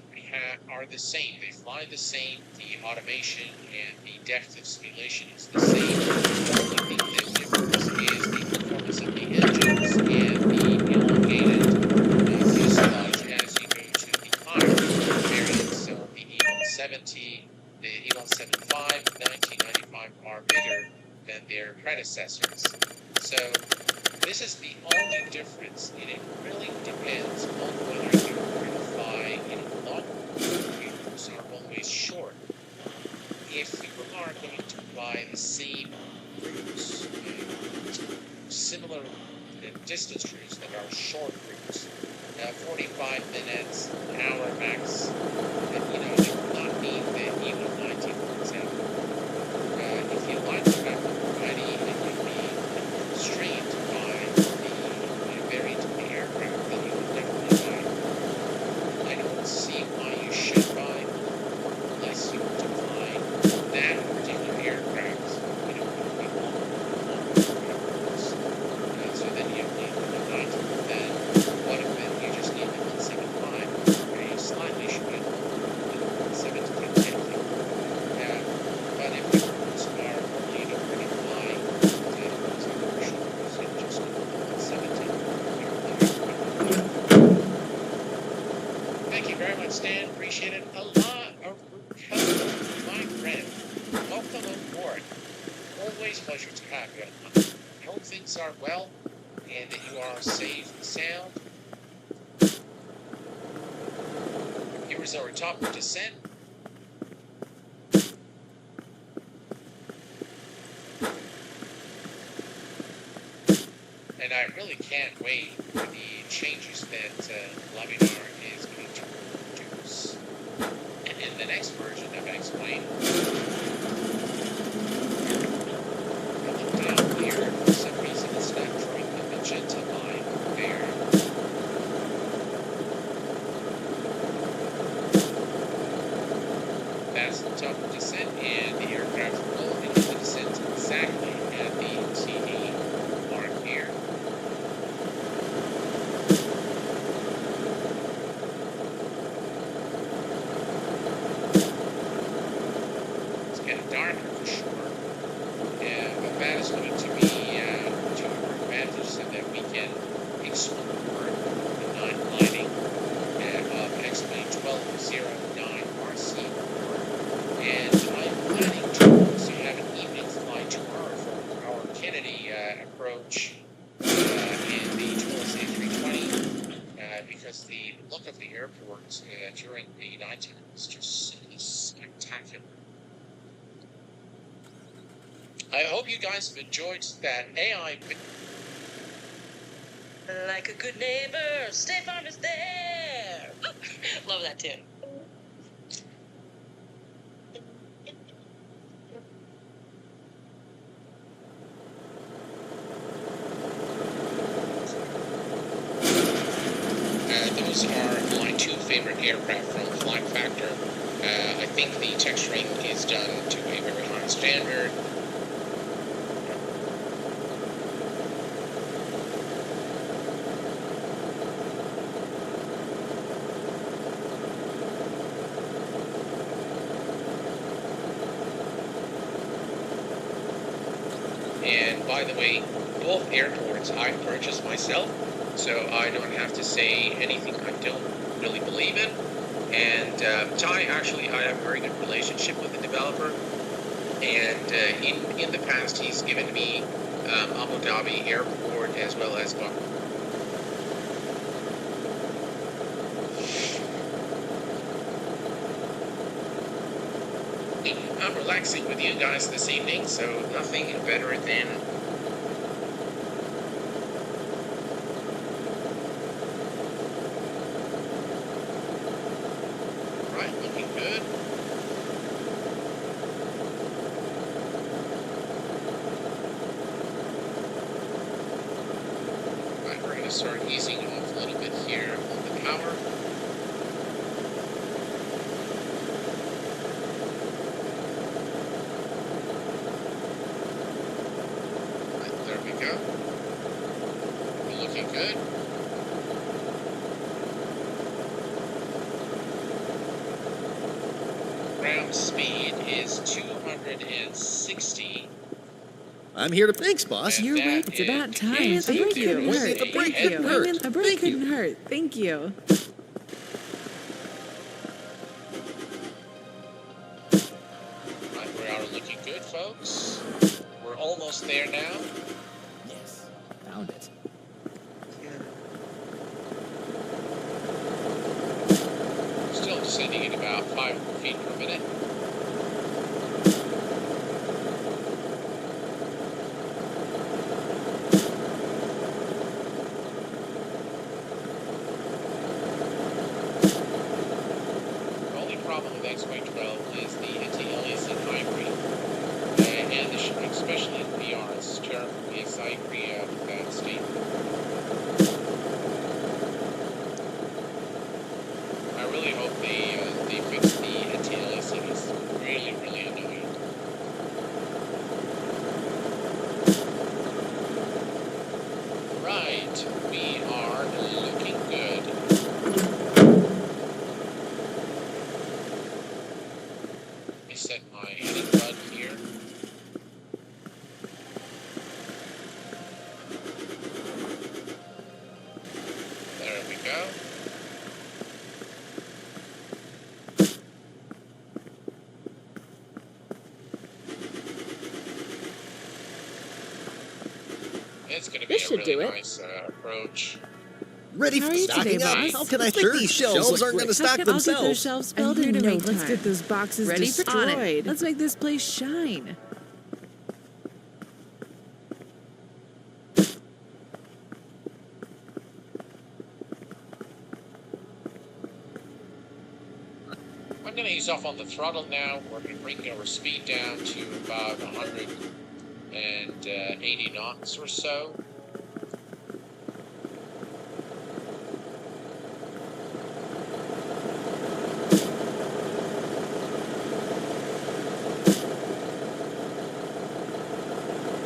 A: are the same. They fly the same. The automation and the depth of simulation is the same. The only thing that differs is the performance of the engines and the elongated fuselage as you go to the higher variants. So the E170, the E175, 1995 are bigger than their predecessors. So this is the only difference, and it really depends on whether you're going to fly long routes are always short. If you are going to fly the same routes, similar distance routes that are short routes, 45 minutes, an hour max, you will not need the E190, for example. If you like to have already, and you need Stan, appreciate it a lot. Hello, my friend. Welcome aboard. Always a pleasure to have you. I hope things are well and that you are safe and sound. Here is our top descent. And I really can't wait for the changes that Laminar is going to introduce. And in the next version of X-Plane, I look down here, for some reason it's not drawing the magenta line there. That's the top of descent, and the aircraft will begin the descent exactly at the TD mark here. It's getting darker for sure, but that is going to be to our advantage so that we can explore the night lighting of X-Plane 1209 RC4. And I'm planning to also have an evening flight tomorrow for our Kennedy approach in the Twillis A320 because the look of the airport during the nighttime is just simply spectacular. I hope you guys have enjoyed that AI.
E: Like a good neighbor, State Farm is there. Love that tune.
A: Those are my two favorite aircraft from Flight Factor. I think the texturing is done to a very high standard. And by the way, both airports I've purchased myself, so I don't have to say anything I don't really believe in. And Ty, actually, I have a very good relationship with the developer. And in the past, he's given me Abu Dhabi Airport as well as Baku. I'm relaxing with you guys this evening, so nothing better than right, looking good. Right, we're gonna start easing off a little bit here on the power. There we go. We're looking good. Ground speed is 260.
C: I'm here to thanks, boss.
D: You're
A: That
D: right. It's
A: is
D: about
A: the
D: time.
A: case.
D: A break
A: Thank you.
D: couldn't hurt.
C: A break
D: Thank
C: couldn't
D: you.
C: hurt.
D: A break
C: Thank you.
D: couldn't hurt. Thank you.
A: Right, we are looking good, folks. We're almost there now.
C: Yes, found it.
A: Still descending at about 5 feet per minute. The only problem with X-Wing 12 is the anti-aliasing hybrid, and especially in VR, it's terrible. Yes, I agree with that statement. I really hope they fix the anti-aliasing. It's It's going to be
D: This
A: a
D: should do
A: really
D: it.
A: nice approach.
C: Ready
D: How
C: for
D: are you
C: stocking
D: today,
C: up?
D: boss?
C: How can I
D: Let's make
C: sure
D: these
C: these
D: shelves
C: shelves
D: look
C: aren't going to
D: quick.
C: stock
D: I'll get those
C: themselves?
D: shelves
H: I'm
D: filled
H: here
D: in
H: to
D: no
H: make
D: time.
H: time.
D: Let's get those boxes
H: Ready for on it.
D: destroyed. Let's make this place shine.
A: I'm going to ease off on the throttle now. We're going to bring our speed down to about 180 knots or so.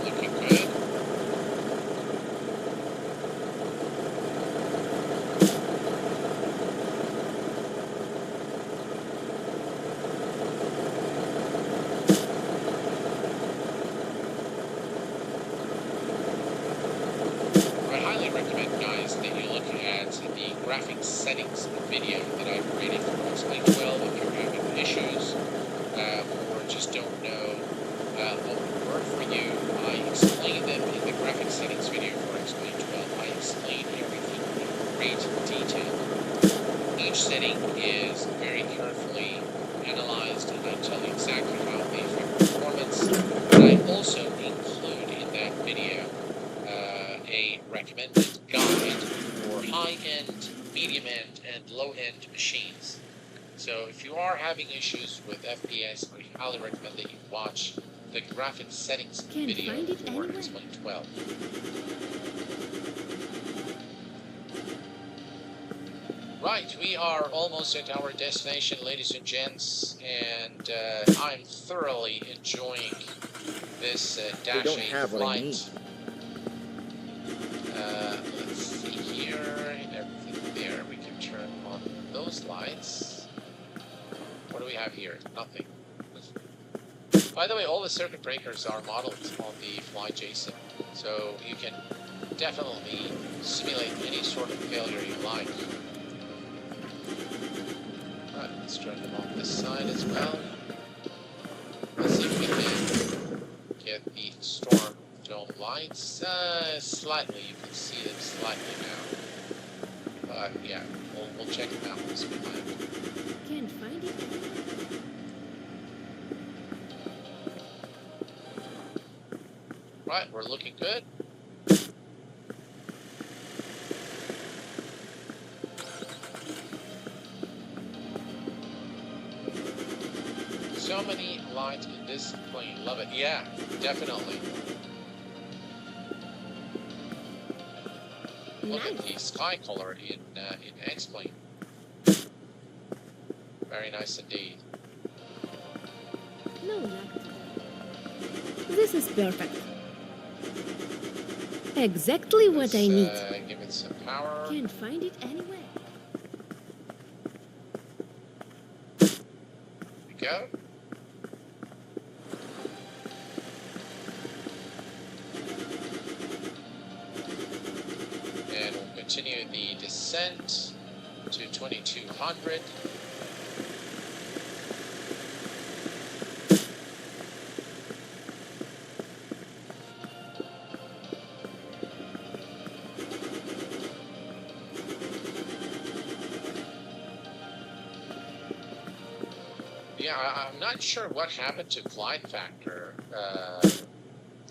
A: Looking good. I highly recommend, guys, that you look at the graphics settings video that I've created for Explain 12 if you're having issues or just don't know what would work for you. I explain them in the graphics settings video for Explain 12. I explain everything in great detail. Each setting is very carefully analyzed, and I tell you exactly how they affect performance. And I also include in that video a recommended guide for high-end, medium-end, and low-end machines. So if you are having issues with FPS, I highly recommend that you watch the graphics settings
I: Can't
A: video
I: find it
A: for
I: anywhere.
A: Explain 12. Right, we are almost at our destination, ladies and gents, and I'm thoroughly enjoying this
C: They don't
A: Dash 8
C: have what I need.
A: flight. Let's see here, everything there. We can turn on those lights. What do we have here? Nothing. By the way, all the circuit breakers are modeled on the FlyJSim, so you can definitely simulate any sort of failure you like. Right, let's turn them on this side as well. Let's see if we can get the storm dome lights. Slightly, you can see them slightly now. But yeah, we'll check them out once we find them.
I: Can't find it.
A: Right, we're looking good. So many lights in this plane. Love it. Yeah, definitely. Look at the sky color in X-Plane. Very nice indeed.
I: No, not. This is perfect. Exactly what
A: Let's,
I: I need.
A: give it some power.
I: Can't find it anywhere.
A: There we go. And we'll continue the descent to 2200. Yeah, I'm not sure what happened to glide factor. It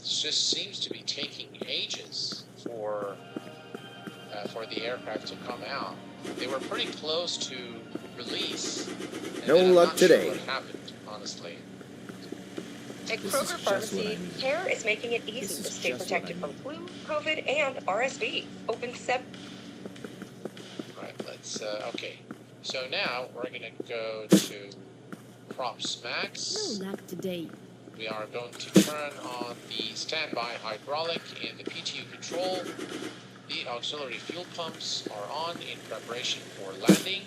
A: just seems to be taking ages for the aircraft to come out. They were pretty close to release. And
C: No
A: then I'm
C: luck
A: not sure
C: today.
A: what happened, honestly.
H: At
G: This is
H: Kroger
G: just what
H: Pharmacy,
G: I need.
H: CARE is making it easy
G: This
H: to
G: is
H: stay
G: just what
H: protected
G: I
H: from
G: need.
H: flu, COVID, and RSV. Open 7.
A: Right, let's, okay. So now we're gonna go to Props Max.
I: No luck today.
A: We are going to turn on the standby hydraulic and the PTU control. The auxiliary fuel pumps are on in preparation for landing.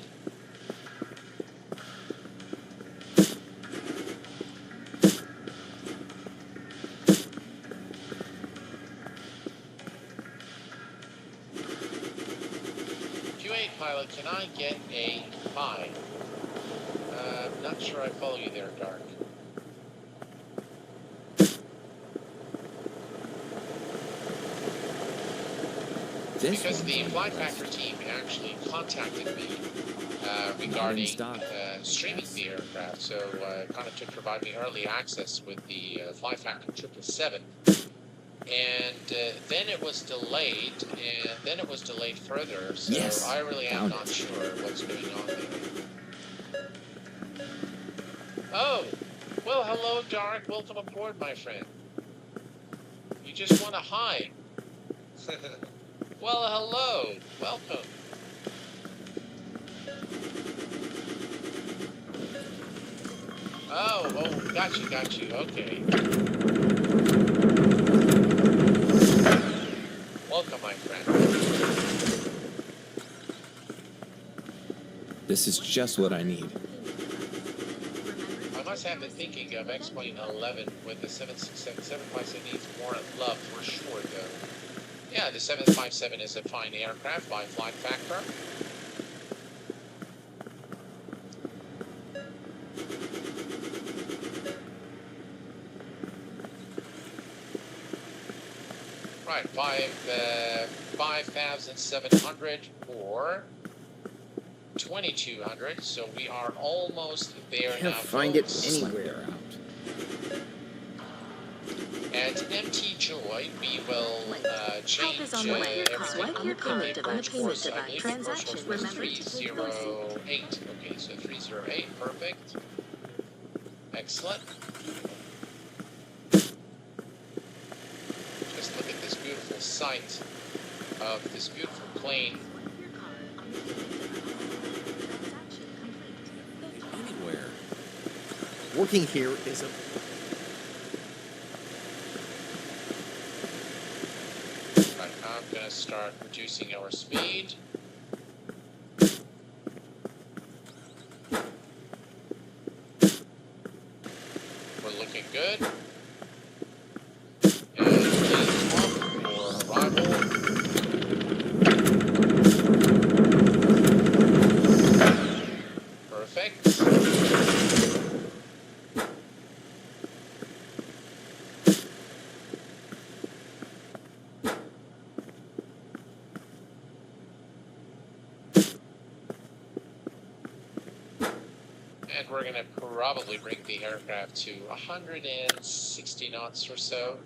A: Q8 pilot, can I get a 5? Not sure I follow you there, Dark.
G: This
A: because
G: one's
A: the
G: on
A: Flight
G: the
A: Factor
G: list.
A: team actually contacted me regarding
G: stock.
A: streaming the aircraft, so kind of to provide me early access with the Flight Factor 777. And then it was delayed, and then it was delayed further, so
G: Yes,
A: I really am
G: found
A: not
G: it.
A: sure what's going on there. Oh, well, hello, Dark. Welcome aboard, my friend. You just want to hide. Well, hello. Welcome. Oh, got you. Okay. Welcome, my friend.
G: This is just what I need.
A: I must have been thinking of X-Plane 11 with the 767. 757 needs more love for sure, though. Yeah, the 757 is a fine aircraft by Flight Factor. Right, 5,700 or 2,200. So we are almost there
C: Can't
A: now.
C: find it
A: folks.
C: anywhere.
A: At MT Joy, we will change
J: is on the way.
A: everything
J: Swipe your
A: to
J: card
A: the
J: on the
A: approach
J: payment
A: course. I
J: device.
A: believe the approach
J: Transaction.
A: course was
J: Remember to take your seat.
A: 308. Okay, so 308, perfect. Excellent. Just look at this beautiful sight of this beautiful plane.
G: Anywhere.
C: Working here is a
A: Right, I'm going to start reducing our speed. We're looking good. And please off for arrival. Perfect. And we're going to probably bring the aircraft to 160 knots or so.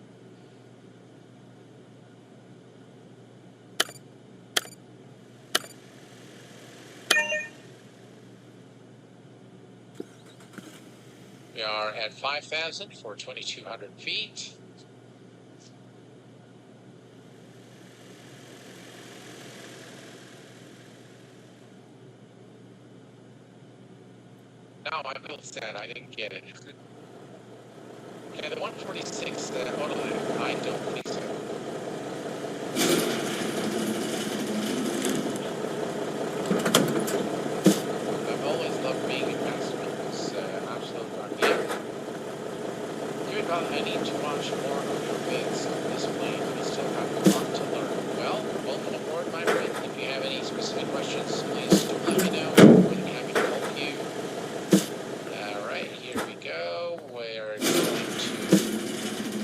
A: We are at 5,000 for 2,200 feet. No, I feel sad. I didn't get it. Yeah, the 146 automatic, I don't think so. I've always loved being in passenger. It's absolute fun. Yeah. Dude, I need to watch more of your vids on this plane. We still have a lot to learn. Well, welcome aboard, my friend. If you have any specific questions, please do let me know. We'll be happy to help you. Alright, here we go. We're going to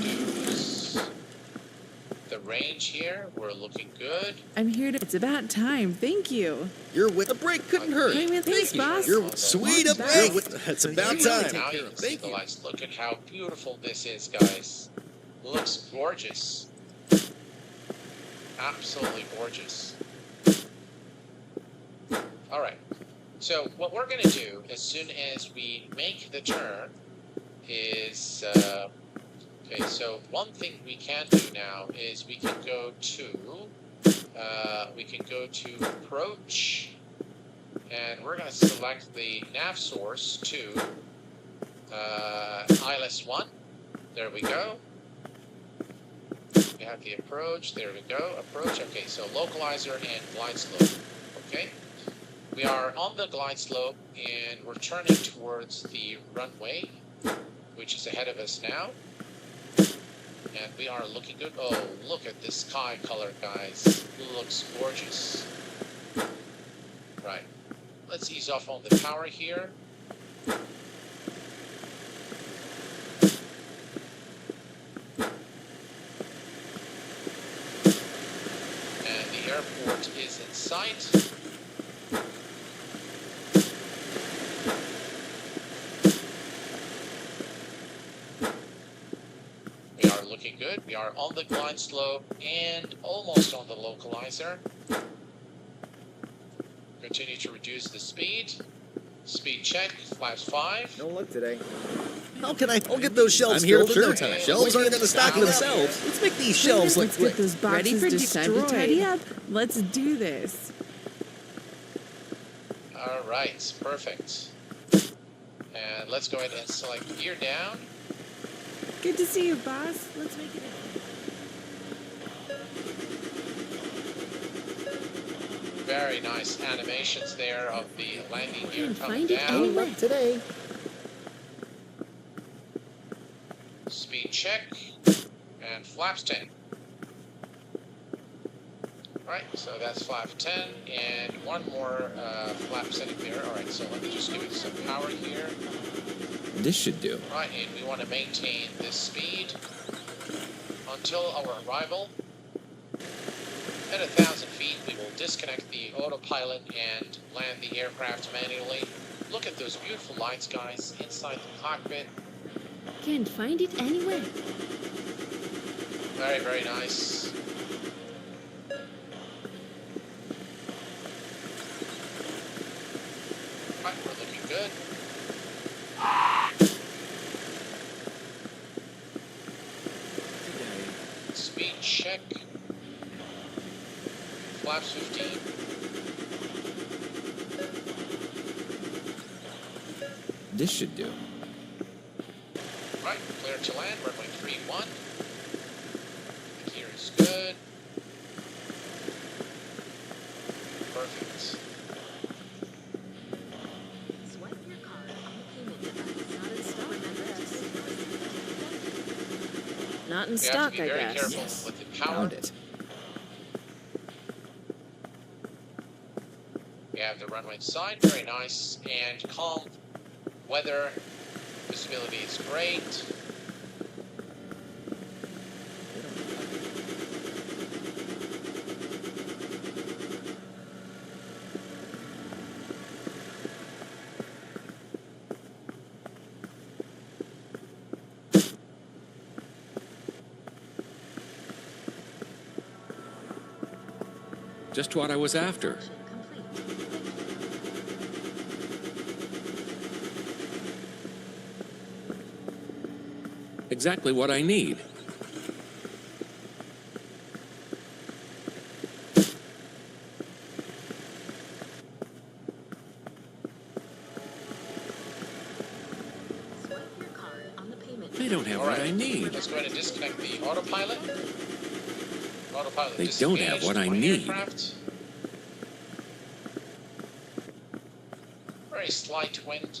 A: do the range here. We're looking good.
D: I'm here to. It's about time. Thank you.
C: You're with a break couldn't hurt.
D: Hey, man, thanks, boss.
C: You're sweet a
D: Back.
C: break. It's about
A: Now
C: time.
A: you can see the lights. Look at how beautiful this is, guys. Looks gorgeous. Absolutely gorgeous. Alright. So what we're going to do as soon as we make the turn is, okay, so one thing we can do now is we can go to approach, and we're going to select the nav source to ILS-1. There we go. We have the approach. There we go. Approach. Okay, so localizer and glide slope. Okay. We are on the glide slope and we're turning towards the runway, which is ahead of us now. And we are looking good. Oh, look at this sky color, guys. It looks gorgeous. Right. Let's ease off on the power here. And the sight. We are looking good. We are on the glide slope and almost on the localizer. Continue to reduce the speed. Speed check, flaps 5.
C: No luck today. How can I'll get those shelves
G: I'm here,
C: filled in no
G: sure.
C: time. Shelves aren't going to stock
A: Now,
C: themselves. Let's make these shelves look
D: Let's get
C: quick.
D: those boxes
E: Ready for
D: destroyed.
E: time to tidy
D: up. Let's do this.
A: All right, perfect. And let's go ahead and select gear down.
D: Good to see you, boss. Let's make it.
A: Very nice animations there of the landing gear
I: Can't
A: coming
I: find it
A: down.
I: anywhere.
C: Luck today.
A: Speed check and flaps 10. Alright, so that's flap 10 and one more flap setting there. Alright, so let me just give it some power here.
G: This should do.
A: Right, and we want to maintain this speed until our arrival. At 1,000 feet, we will disconnect the autopilot and land the aircraft manually. Look at those beautiful lights, guys, inside the cockpit.
I: Can't find it anywhere.
A: Very, very nice. Right, we're looking good. Speed check. Flaps 15.
G: This should do.
A: Right, clear to land, runway 31. The gear is good. Perfect.
E: Swipe your card on the payment device. Not in stock. Not in
A: We have
E: stock,
A: to be
E: I
A: very
E: guess.
A: careful
G: Yes.
A: with the power.
G: Found it.
A: We have the runway side, very nice, and calm weather. Visibility is great.
J: Just what I was after. Exactly what I need.
E: Swipe your card on the payment
J: They don't have
A: All
J: what
A: right,
J: I need.
A: let's go ahead and disconnect the autopilot. Autopilot
J: They don't have
A: disengaged
J: what I
A: on
J: need.
A: aircraft. Very slight wind.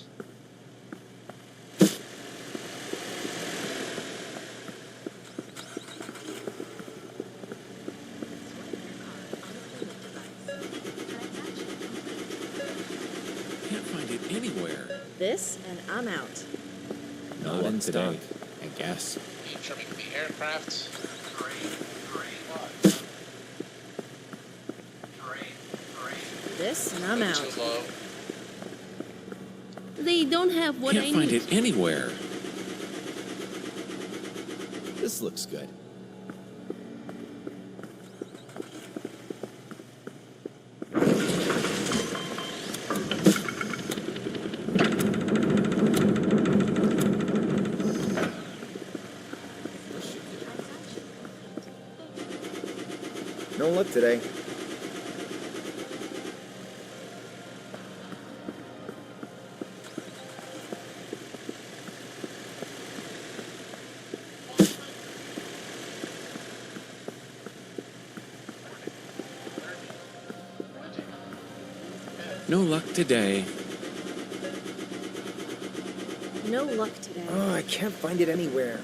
J: Can't find it anywhere.
E: This, and I'm out.
G: No
J: Not
G: luck
J: in
G: today,
J: stock.
G: I guess.
A: Keep trimming the aircraft.
E: This, and I'm
A: Way
E: out.
A: too low.
I: They don't have what
J: Can't
I: I
J: find
I: need.
J: it anywhere.
G: This looks good.
C: No luck today.
J: No luck today.
E: No luck today.
C: Oh, I can't find it anywhere.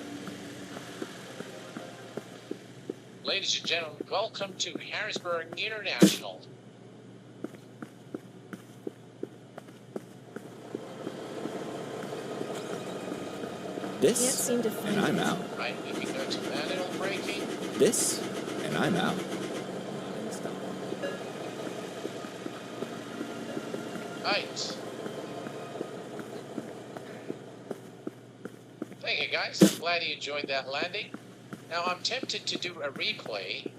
A: Ladies and gentlemen, welcome to Harrisburg International.
E: Can't
G: This,
E: seem to find
G: and I'm
E: it.
G: out.
A: Right, we can go to manual braking.
G: This, and I'm out.
A: right. Thank you, guys. I'm glad you enjoyed that landing. Now, I'm tempted to do a replay,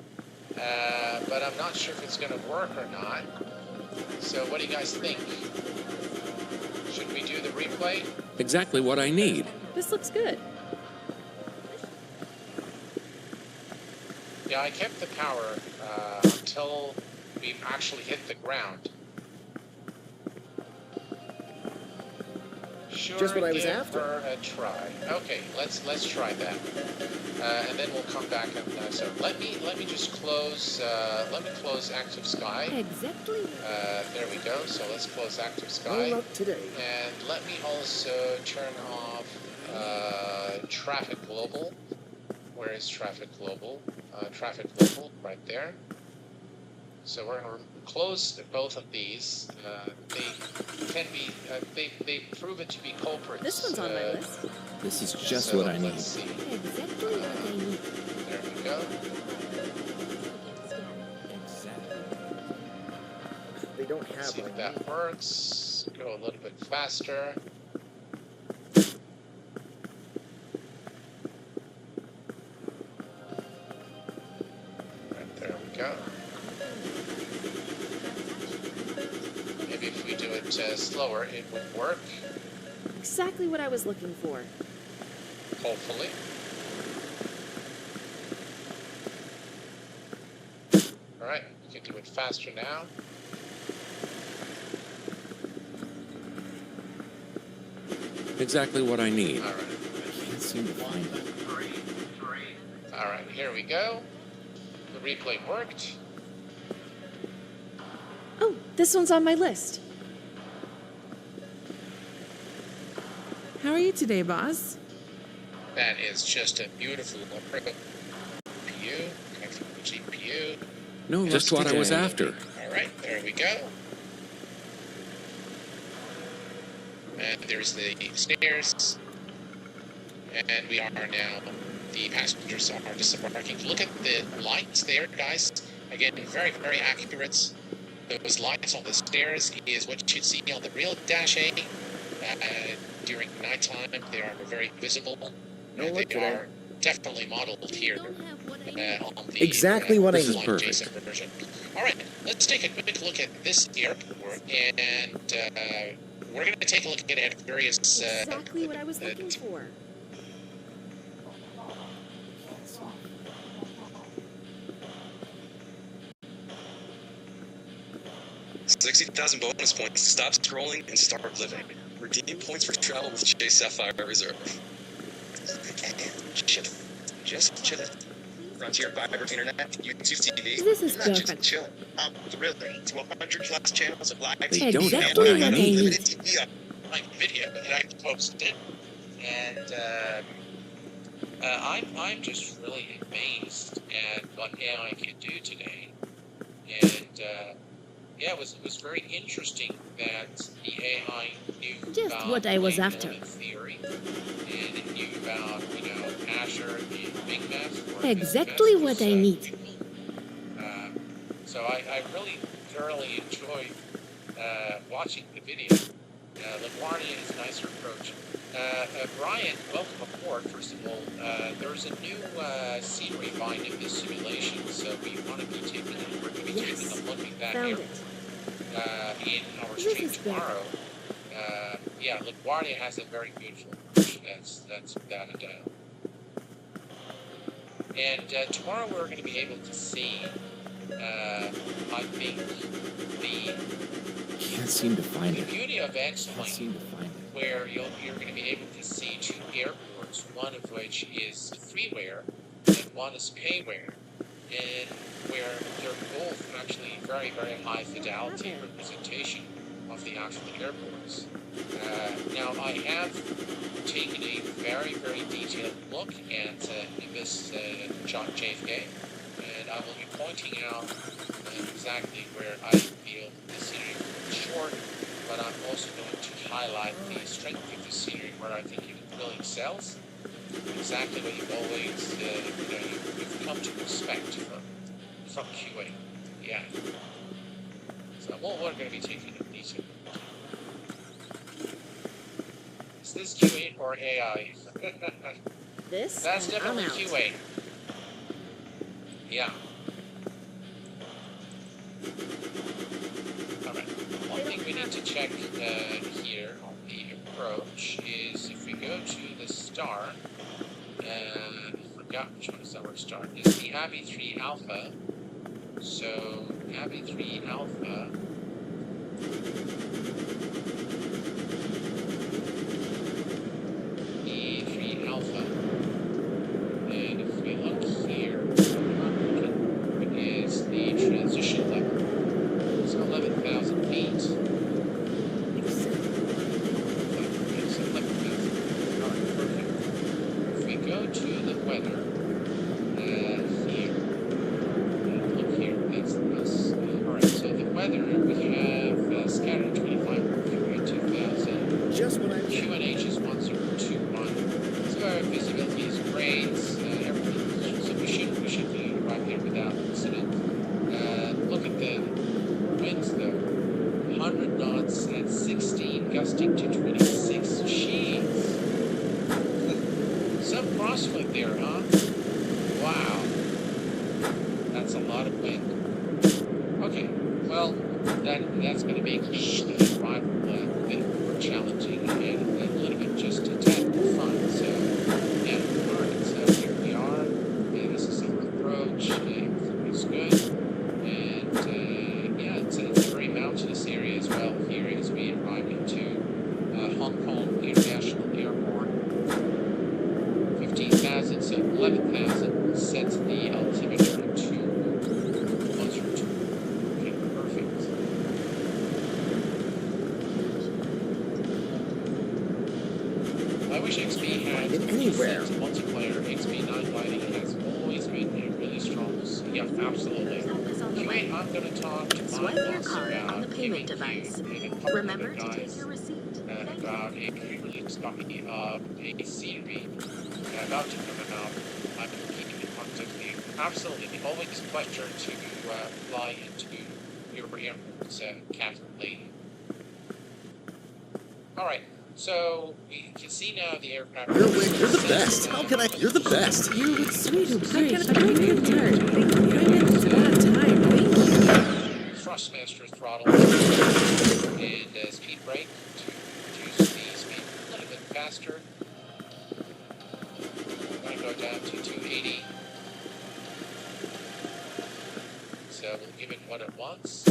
A: but I'm not sure if it's going to work or not. So what do you guys think? Should we do the replay?
J: Exactly what I need.
D: This looks good.
A: Yeah, I kept the power until we actually hit the ground. Sure,
C: Just what I was
A: give
C: after.
A: her a try. Okay, let's try that, and then we'll come back and so let me just close. Let me close Active Sky.
I: Exactly.
A: There we go. So let's close Active
C: All
A: Sky,
C: up today.
A: and let me also turn off Traffic Global. Where is Traffic Global? Traffic Global, right there. So we're going to close both of these. They can be, they've proven to be culprits.
D: This one's on my list.
G: This is just
A: so
G: what I need.
A: let's see.
I: Exactly what I need.
A: There we go.
C: They don't
A: Let's
C: have
A: see if
C: one.
A: that works. Go a little bit faster. Right, there we go. Maybe if we do it slower, it would work,
D: Exactly what I was looking for.
A: hopefully. Alright, we can do it faster now.
J: Exactly what I need.
A: Alright.
G: I can't seem to find it.
A: Alright, here we go. The replay worked.
D: Oh, this one's on my list. How are you today, boss?
A: That is just a beautiful GPU, connected to the GPU.
J: No, just what I was after.
A: Alright, there we go. And there's the stairs. And we are now, the passengers are disembarking. Look at the lights there, guys. Again, very, very accurate. Those lights on the stairs is what you'd see on the real Dash A. During nighttime, they are very visible.
C: No
A: They
C: look today.
A: are definitely modeled here
I: Don't have what I need.
A: on the
C: Exactly what I
J: This is
C: need.
J: perfect.
A: Jason version. All right, let's take a quick look at this airport, and we're going to take a look at various.
D: Exactly what I was looking for.
K: $60,000 bonus points. Stop scrolling and start living. Redeem points for travel with Chase Sapphire Reserve. Chill. Just chill it. Frontier Fiber Internet, YouTube TV.
I: This is
K: Not just
I: perfect.
K: chill. Really, 1,200 plus channels of live
J: They don't have
I: Exactly
J: what I
I: what I
J: need.
I: need.
K: TV on
A: like video that I posted, and I'm just really amazed at what AI can do today, and yeah, it was very interesting that the AI knew
I: Just
A: about
I: what I was
A: Blade
I: after.
A: Building theory, and it knew about Azure being Big Mess. or
I: Exactly
A: Big Mess,
I: what I need.
A: So I really thoroughly enjoyed watching the video. LaGuardia is a nicer approach. Brian, welcome aboard, first of all. There's a new scenery bind in this simulation, so we want to be taking we're going to be
D: Yes,
A: taking a look at that
D: found
A: airport
D: it.
A: in our
I: This
A: stream
I: is good.
A: tomorrow. Yeah, LaGuardia has a very beautiful approach. That's without a doubt. And tomorrow we're going to be able to see, I think,
G: Can't seem to find
A: the
G: it.
A: beauty of
G: Can't
A: X-Plane,
G: seem to find it.
A: where you're going to be able to see two airports, one of which is freeware and one is payware, and where they're both actually very, very high fidelity representation of the actual airports. Now, I have taken a very, very detailed look at this John JFK, and I will be pointing out exactly where I feel the scenery is short, but I'm also going to highlight the strength of the scenery where I think it really excels. Exactly what you've always, you've come to expect from QA. Yeah. So we're going to be taking a detailed look. Is this QA or AI?
I: This
A: That's
I: and I'm
A: definitely
I: out.
A: QA. Yeah. Alright. One thing we need to check here on the approach is if we go to the star, I forgot which one is our star. It's the Abbey 3 Alpha. So, Abbey 3 Alpha. E3 Alpha. And if we look here, it is the transition level. It's 11,000 feet. It's 11,000. Alright, perfect. If we go to the weather, here, look here, that's us. Alright, so the weather, we have scattered 25, 2,000.
C: Just what I
A: QNH is 1021. So our visibility is great. Everything. So we should be right here without incident. Look at the winds though. 100 knots at 16, gusting to 26. Jeez. Some crosswind there, huh? Wow. That's a lot of wind. Okay. Well, that's going to make the arrival a bit more challenging and a little bit just a tad more fun. So, yeah, alright, so here we are. And this is our approach. Everything is good. And, yeah, it's a very mountainous area as well here as we arrive into Hong Kong International Airport. 15,000, so 11,000 sets the altimeter to closer to. Okay, perfect. I wish XP had
C: Find it anywhere.
A: decent multiplayer. XP 9 lighting has always been a really strong. Yeah, absolutely. QA, I'm going to talk to my
H: Swipe your
A: boss
H: card
A: about
H: on the payment
A: giving
H: device.
A: you and a couple
H: Remember
A: other
H: to
A: guys
H: take your receipt.
A: about a pre-release copy of a series about to come out. I'm keeping in contact with you. Absolutely, always a pleasure to fly into your airport, Captain Lady. Alright, so we can see now the aircraft.
C: You're the best. How can I? You're the best.
D: You sweet bridge. I'm right here, Tart. 5 minutes about time. Thank you.
A: Thrustmaster throttle and speed brake to reduce the speed a little bit faster. I'm going to go down to 280. So we'll give it what it wants.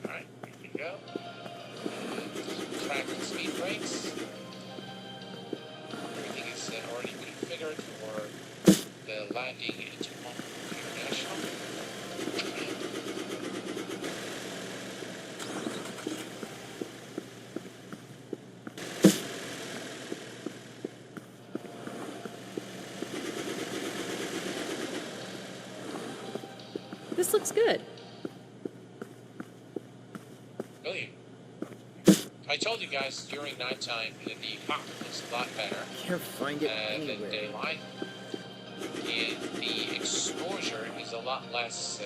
A: Alright, here we go. And track the speed brakes. Everything is already configured for the landing into Hong Kong International.
D: This looks good.
A: Brilliant. I told you guys during nighttime that the cockpit looks a lot better
C: Can't find it
A: than
C: anywhere.
A: daylight. And the exposure is a lot less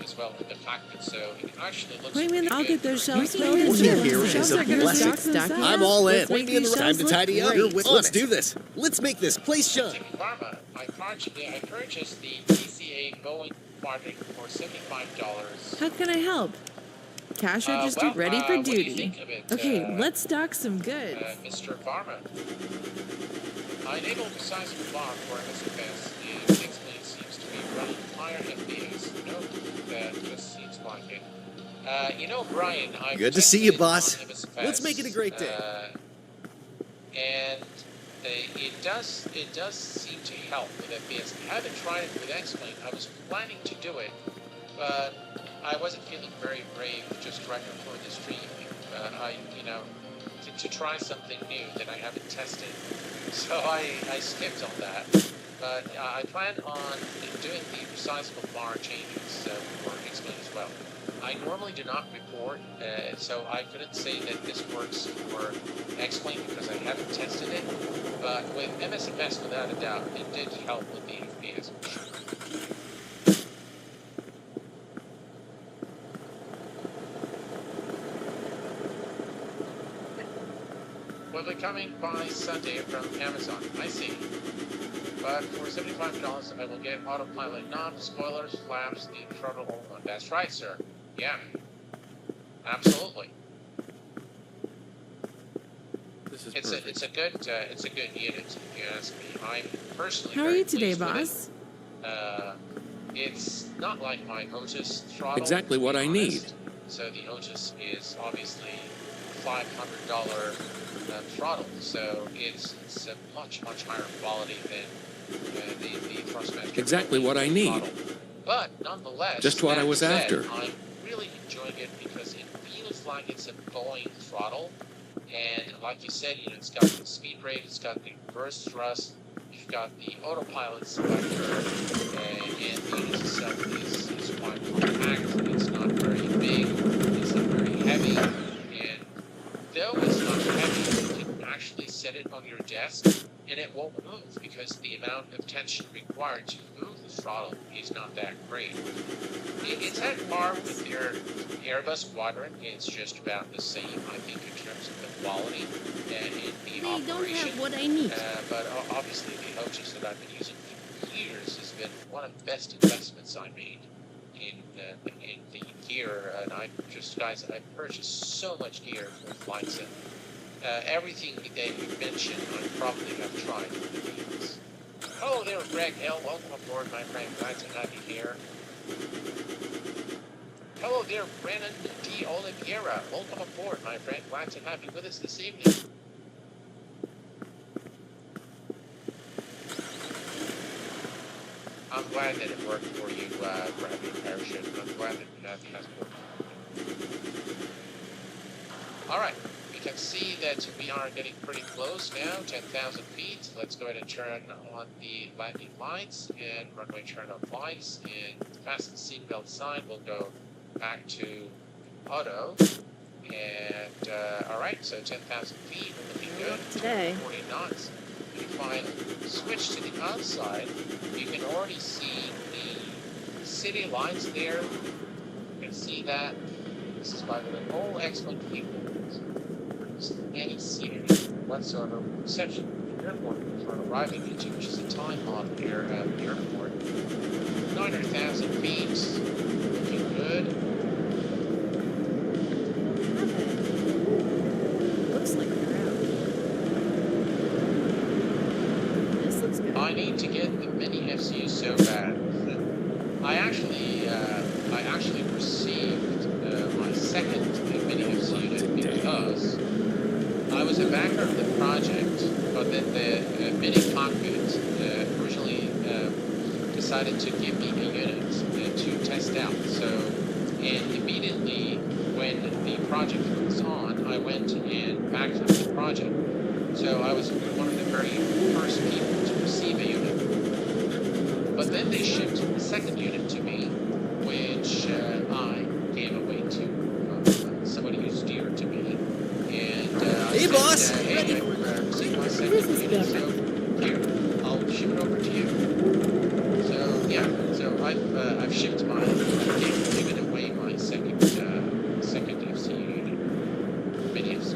A: as well in the cockpit, so it actually looks
D: Wait a minute,
A: pretty
D: I'll
A: good
D: get those
A: for
D: shelves
A: nighttime.
D: filled in.
C: What you hear
D: The
C: is
D: shelves
C: a
D: are gonna
C: blessing.
D: stock themselves.
C: I'm all in.
D: Let's make these
C: Time
D: shelves
C: to
D: look
C: tidy up.
D: great.
C: Let's do this. Let's make this place shine.
A: Pharma, I purchased the PCA Boeing Quadrant for $75.
D: How can I help? Cash register
A: well,
D: ready for
A: what do you
D: duty.
A: think of it,
D: Okay, let's stock some goods.
A: Mr. Varma? I enabled a sizable bar for MSFS, and X-Plane seems to be running higher FPS. Nope, that just seems like it. You know, Brian, I
C: Good to see you,
A: tested
C: boss.
A: on MSFS,
C: Let's make it a great day.
A: And it does seem to help with FPS. I haven't tried it with X-Plane. I was planning to do it, but I wasn't feeling very brave just right before the stream. To try something new that I haven't tested. So I skipped on that. But I plan on doing the resizable bar changes for X-Plane as well. I normally do not report, so I couldn't say that this works for X-Plane because I haven't tested it. But with MSFS, without a doubt, it did help with the FPS for sure. will be coming by Sunday from Amazon. I see. But for $75, I will get autopilot knobs, spoilers, flaps, the throttle hold. That's right, sir. Yeah. Absolutely.
J: This is
A: It's
J: perfect.
A: a good unit, if you ask me. I'm personally
D: How are
A: very
D: you today,
A: pleased with
D: boss?
A: it. It's not like my Otis throttle.
J: Exactly what I need.
A: So the Otis is obviously $500 throttle, so it's a much higher quality than the Thrustmaster.
J: Exactly what I need.
A: Throttle. But nonetheless,
J: Just what I
A: that
J: was
A: said,
J: after.
A: I'm really enjoying it because it feels like it's a Boeing throttle, and like you said, it's got the speed brake, it's got the reverse thrust, you've got the autopilot selector, and the unit itself is quite compact. It's not very big, it's not very heavy, and though it's not heavy, you can actually set it on your desk and it won't move because the amount of tension required to move the throttle is not that great. It's at par with your Airbus Quadrant. It's just about the same, I think, in terms of the quality and in the
I: They don't
A: operation.
I: have what I need.
A: But obviously the Otis that I've been using for years has been one of the best investments I made in the gear. And I purchased so much gear for Flight Sim. Everything that you mentioned, I probably have tried in the vehicles. Oh, there, Greg L. Welcome aboard, my friend. Glad to have you here. Hello there, Brennan D. Oliveira. Welcome aboard, my friend. Glad to have you with us this evening. I'm glad that it worked for you, grabbing a parachute. I'm glad that has worked. Alright, we can see that we are getting pretty close now, 10,000 feet. Let's go ahead and turn on the landing lights and runway turn on lights. And fasten seatbelt sign will go back to auto. And, alright, so 10,000 feet, we're looking good.
D: Today.
A: 40 knots. If I switch to the outside, you can already see the city lights there. You can see that. This is by the whole excellent people. Any scenery whatsoever, exception the airport for arriving into, which is a time model here at the airport. 900,000 feet. Looking good.
D: Looks like we're out. This looks good.
A: I need to get the mini FCU so bad. I actually received my second mini FC unit because I was a backer of the project, but then the mini cockpit originally decided to give me a unit to test out. So, and immediately when the project was on, I went and backed up the project. So I was one of the very first people to receive a unit. But then they shipped the second unit to me, which I gave away to somebody who's dear to me. And I
C: Hey,
A: said,
C: boss.
A: hey,
C: Ready.
A: I received my second
I: This is
A: unit, so here, I'll ship it over to you. So yeah, so I've shipped mine, given away my second FC unit, mini FC.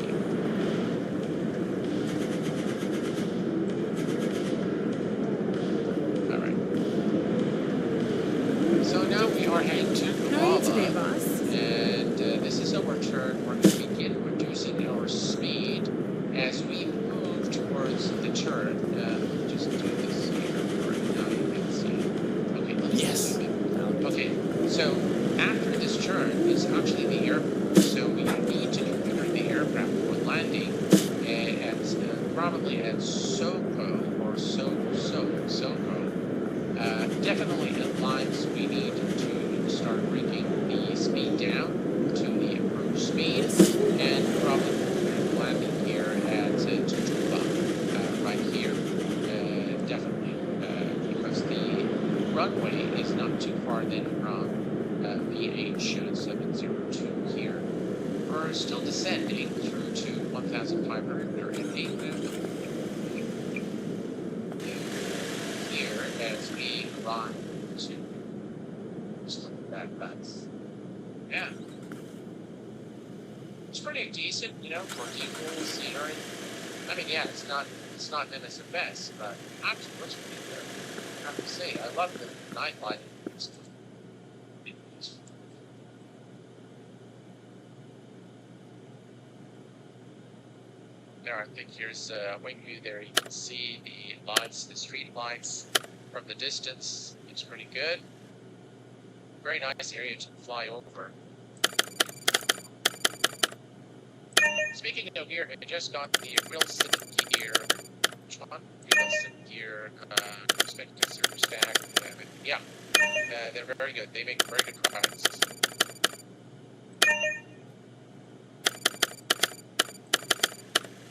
A: All right. So now we are heading to
D: How are you today,
A: Guava,
D: boss?
A: and this is our turn. We're going to begin reducing our speed as we move towards the turn. Just do this here right now. You can see. Okay. Let me
C: Yes.
A: zoom in. Okay. So after this turn is actually the airport. So we need to configure the aircraft for landing at probably at SoCo or SoCo. Definitely at lines we need to start bringing the speed down to the approved speed, and probably landing here at Tutuba, right here, definitely, because the runway is not too far then from VH702 here. We're still descending through to 1,500 or 8,000 here as we arrive to just look at that. That's, yeah. It's pretty decent, for equal scenery. I mean, yeah, it's not Nimitz at best, but absolutely good. I have to say, I love the night lighting. There, I think here's a wing view there. You can see the lights, the street lights from the distance. It's pretty good. Very nice area to fly over. Speaking of gear, I just got the Wilson gear, Wilson gear, perspective super stack. Yeah, they're very good. They make very good products.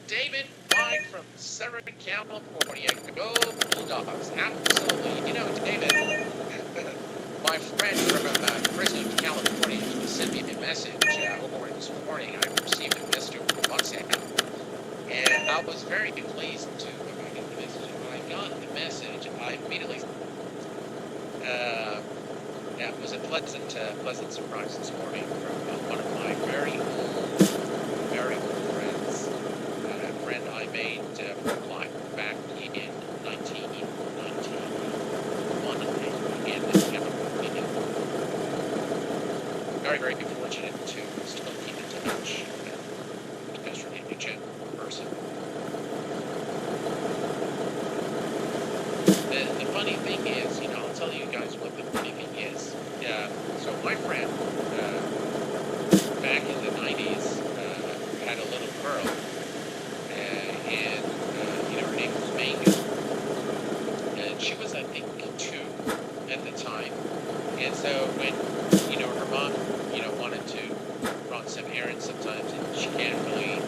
A: David White from Southern California. Go Bulldogs. Absolutely. You know, David, my friend from Fresno, California, just sent me a message over this morning. I received a message over WhatsApp. And I was very pleased to get the message. When I got the message, I immediately, yeah, it was a pleasant surprise this morning from one of my very old friends. A friend I made from life back in 1991 in California. Very, very fortunate to still keep in touch. Because really a gentle person. The funny thing is, you know, I'll tell you guys what the funny thing is. So my friend, back in the 90s, had a little girl, and you know, her name was Megan, and she was, I think, 2 at the time. And so when, you know, her mom, you know, wanted to run some errands sometimes, and she can't really,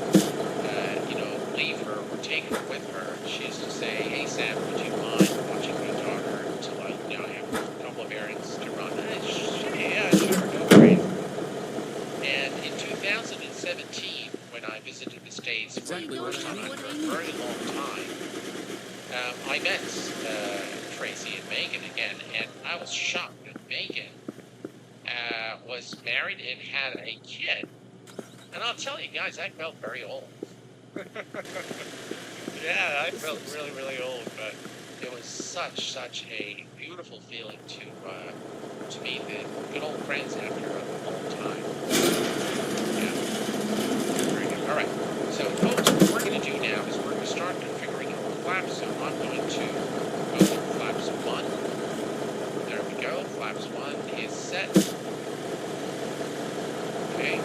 A: you know, leave her or take her with her, she used to say, "Hey Sam, would you mind watching my daughter until I, you know, I have a couple of errands to run?" Yeah, sure, go for it. And in 2017, when I visited the States for the first time after a very long time, I met Tracy and Megan again, and I was shocked that Megan was married and had a kid. And I'll tell you guys, I felt very old. Yeah, I felt really, really old, but it was such a beautiful feeling to meet the good old friends after a long time. Yeah, very good. All right, so folks, what we're going to do now is we're going to start configuring our flaps. So I'm going to go to flaps 1. There we go. Flaps 1 is set. Okay.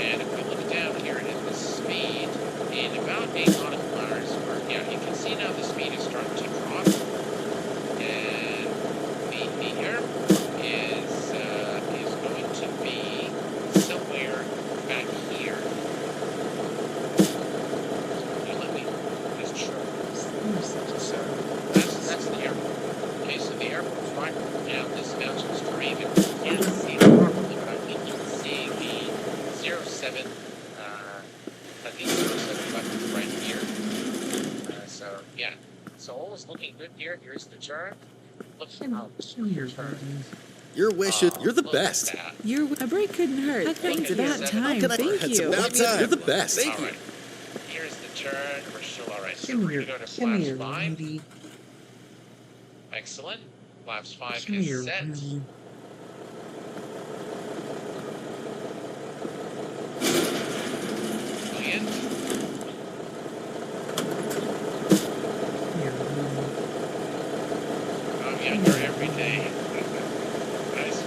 A: And if we look down here at the speed, in about 8 nautical hours, yeah, you can see now the speed is starting to drop. And the airport is going to be somewhere back here. Can you let me just show you? So that's the airport. Okay, so the airport's right down this mountain stream. You can't see it properly, but I think you can see the 07, these 07 buttons right here. So yeah, so all is looking good here. Here's the turn. Look how your turn.
C: Your wish is, you're the
A: Look
C: best.
A: at that.
D: A break couldn't hurt. It's about time.
C: How can I-
D: Thank
C: It's
D: you.
C: about time. You're the best.
A: All right. Here's the turn. We're still all right. So
B: Come
A: we're
B: here,
A: going to go to
B: come
A: flaps
B: here,
A: 5.
B: Rudy.
A: Excellent. Flaps 5
B: Come
A: is
B: here,
A: set.
B: Rudy.
A: Brilliant.
B: Here, Rudy.
A: Oh, yeah, you're every day. Nice.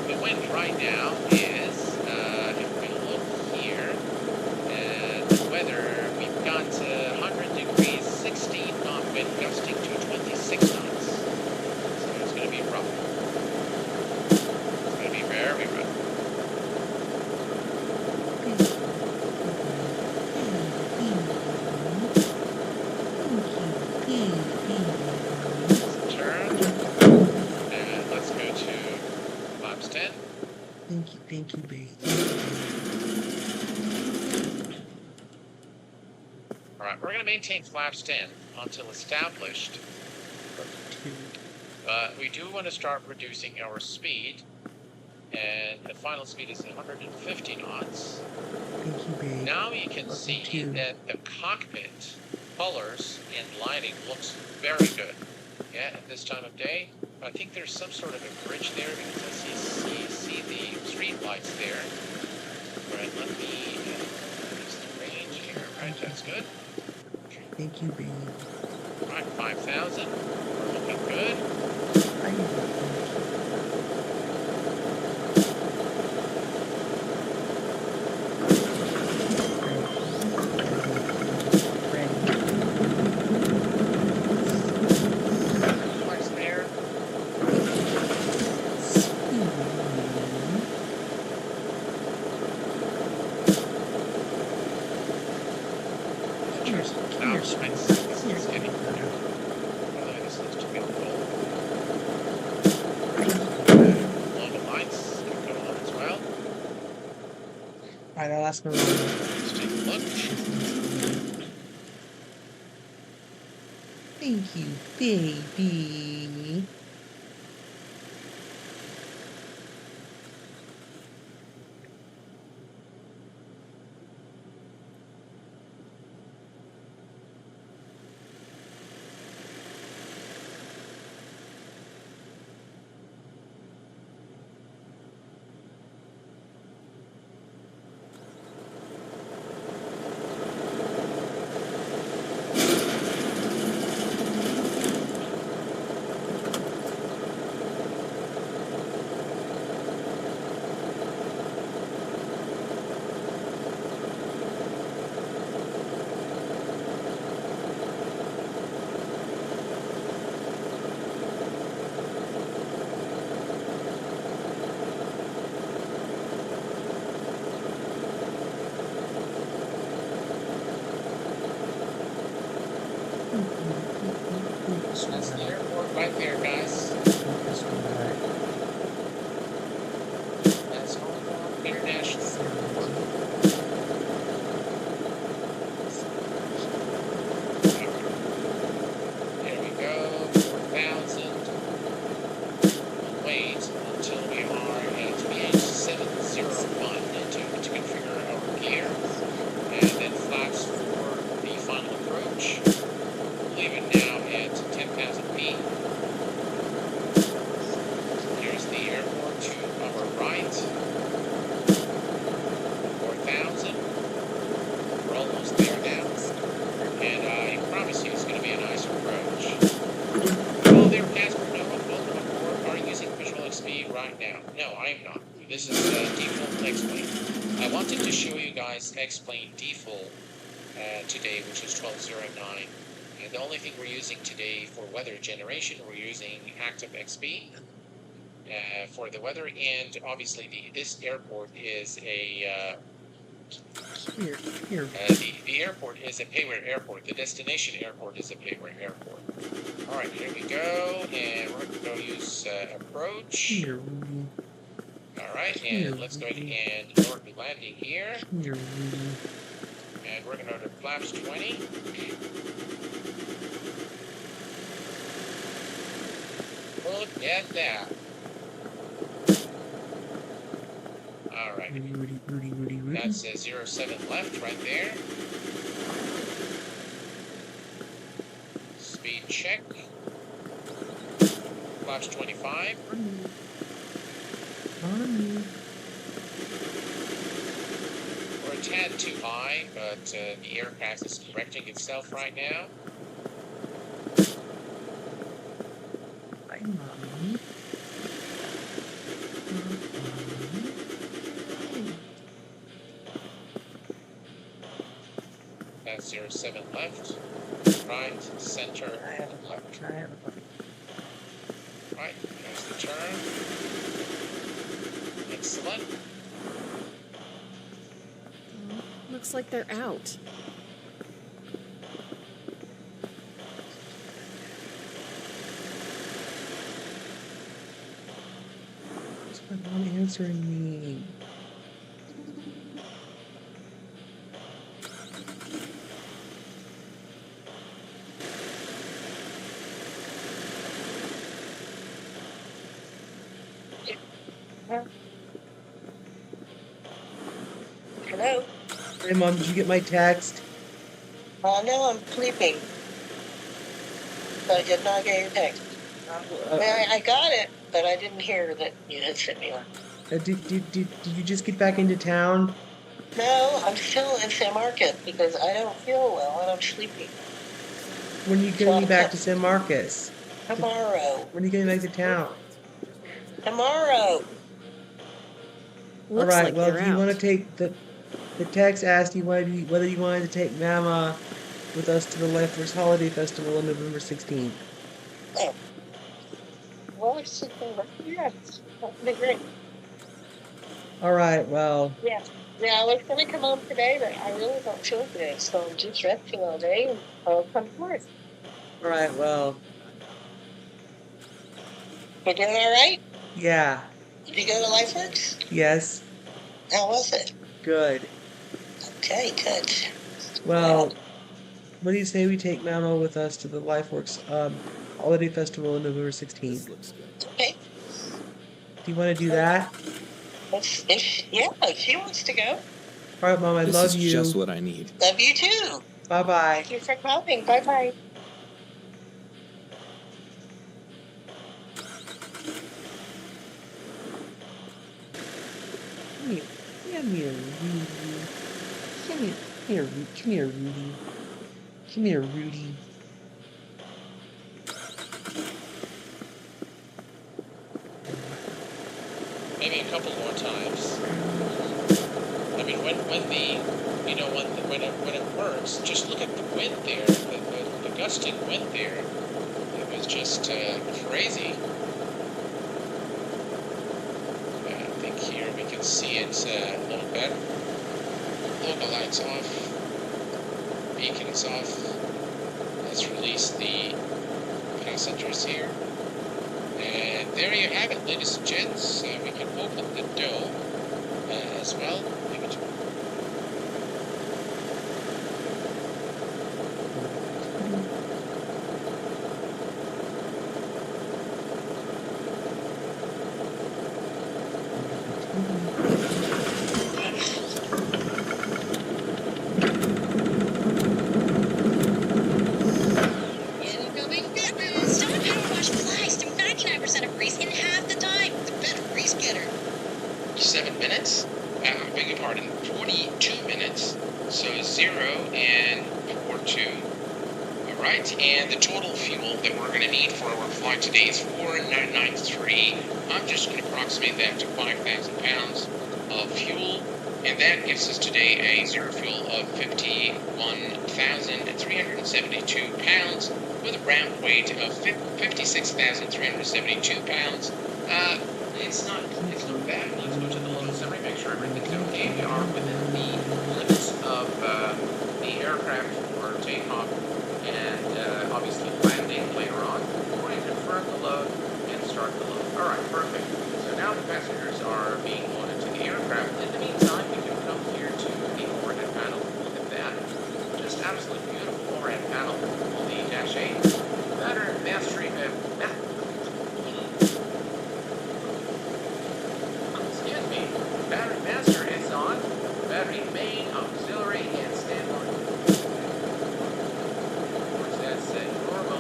A: The wind right now is, if we look here, the weather, we've got 100 degrees, 16 knot wind, gusting to 26 knots. So it's going to be rough. It's going to be very rough. Turn. And let's go to flaps 10.
B: Thank you, babe.
A: Alright, we're going to maintain flaps 10 until established. We do want to start reducing our speed. and the final speed is 150 knots.
B: Thank you, babe.
A: Now you can
B: Love
A: see
B: you too.
A: that the cockpit colors and lighting looks very good. Yeah, at this time of day. I think there's some sort of a bridge there because I see the street lights there. Right, let me use the range here. Right, that's good.
B: Thank you, babe.
A: Right, 5,000. We're looking good.
B: I need that.
A: Lights there.
B: Cheers.
A: Now,
B: Cheers.
A: it's getting better. Although this looks to be a little along the lights that go on as well.
F: Alright, I'll ask my mom.
A: Let's take a look.
B: Thank you, baby.
A: That's the airport right there, guys. That's Hong Kong International Airport. There we go, 4,000. Wait until we are at VH701 to configure our gear, and then flaps for the final approach. Leave it now at 10,000 feet. Here's the airport to our right. 4,000. We're almost there now. And I promise you it's going to be a nice approach. Hello there, Casper. No, welcome aboard. Are you using Visual XP right now? No, I am not. This is default X-Plane. I wanted to show you guys X-Plane default today, which is 1209. And the only thing we're using today for weather generation, we're using Active XP for the weather, and obviously this airport is a
B: Here.
A: the airport is a payware airport. The destination airport is a payware airport. All right, here we go, and we're going to go use approach.
B: Here, Rudy.
A: All right, and let's go ahead and lower the landing here,
B: Here, Rudy.
A: and we're going to go to flaps 20. Look at that. All right.
B: Rudy.
A: That's a 07 left right there. Speed check. Flaps 25.
B: Mommy.
A: We're a tad too high, but the aircraft is correcting itself right now.
B: Hi, Mommy.
A: That's 07 left. Right, center, and left. Right, there's the turn. Excellent.
D: Looks like they're out.
B: What's my mom answering me?
E: Hello?
F: Hey, Mom, did you get my text?
E: No, I'm sleeping. So I did not get your text. I got it, but I didn't hear that you had sent me one.
F: Did you just get back into town?
E: No, I'm still in San Marcos because I don't feel well and I'm sleeping.
F: When are you getting me back to San Marcos?
E: Tomorrow.
F: When are you getting back to town?
E: Tomorrow.
F: All right. Well, do you want to take the text asked you whether you wanted to take Mama with us to the LifeWorks Holiday Festival on November 16th?
E: Oh. Well, it's just yes. That would be great.
F: All right. Well.
E: Yeah. Yeah, I was going to come home today, but I really don't feel good, so I'm just resting all day and I'll come tomorrow.
F: All right. Well.
E: You doing all right?
F: Yeah.
E: Did you go to LifeWorks?
F: Yes.
E: How was it?
F: Good.
E: Okay, good.
F: Well, what do you say we take Mama with us to the LifeWorks Holiday Festival on November 16th?
E: Okay.
F: Do you want to do that?
E: If she wants to go.
F: All right, Mom, I
G: This
F: love
G: is
F: you.
G: just what I need.
E: Love you too.
F: Bye-bye.
E: Thank you for calling. Bye-bye.
B: Come here. Come here, Rudy. Come here, Rudy. Come here, Rudy.
A: Maybe a couple more times. I mean, when it works, just look at the wind there, the gusting wind there. It was just crazy. I think here we can see it a little better. Local lights off. Beacon is off. Let's release the passengers here. And there you have it, ladies and gents. We can open the door as well. Maybe
E: Incoming business. Stop power wash flies to 99% of grease in half the time. The better grease getter.
A: 7 minutes. Beg your pardon, 42 minutes. So 0 and 42. All right, and the total fuel that we're going to need for our flight today is 4993. I'm just going to approximate that to 5,000 pounds of fuel, and that gives us today a zero fuel of 51,372 pounds with a round weight of 56,372 pounds. It's not bad. Let's go to the load summary, make sure everything's okay. We are within the limits of the aircraft for takeoff and obviously landing later on. We're going to confirm the load and start the load. All right, perfect. So now the passengers are being loaded to the aircraft. In the meantime, we can come here to the overhead panel. Look at that. Just absolutely beautiful overhead panel on the Dash 8. Better mastery excuse me. Battery master is on. Battery main, auxiliary, and standby. Of course, that's normal.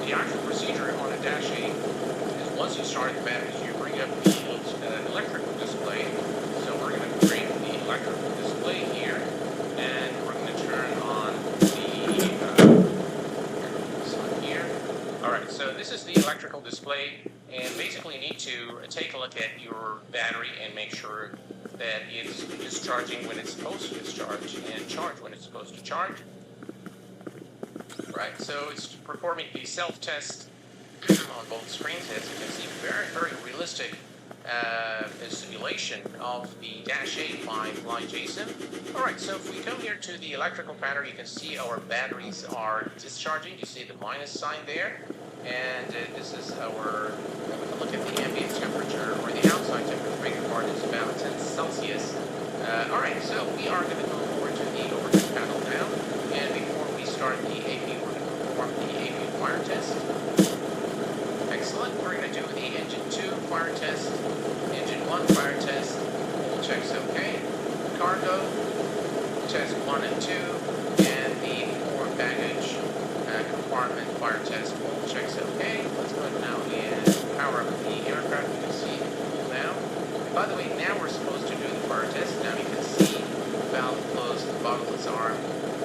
A: The actual procedure on a Dash 8 is once you start the batteries, you bring up the electrical display. So we're going to bring the electrical display here, and we're going to turn on this one here. All right, so this is the electrical display, and basically you need to take a look at your battery and make sure that it's discharging when it's supposed to discharge and charge when it's supposed to charge. Right, so it's performing the self-test on both screens. As you can see, very, very realistic simulation of the Dash 8 by FlyJSim. Alright, so if we come here to the electrical panel, you can see our batteries are discharging. You see the minus sign there. And this is our, we can look at the ambient temperature, or the outside temperature, beg your pardon, is about 10 Celsius. Alright, so we are going to go over to the overhead panel now. And before we start the AP, we're going to perform the AP fire test. Excellent. We're going to do the engine 2 fire test, engine 1 fire test. All checks okay. cargo, test 1 and 2, and the 4 baggage compartment fire test all checks okay. Let's go ahead now and power up the aircraft. You can see it cool down. By the way, now we're supposed to do the fire test. Now you can see the valve closed, the bottle is armed,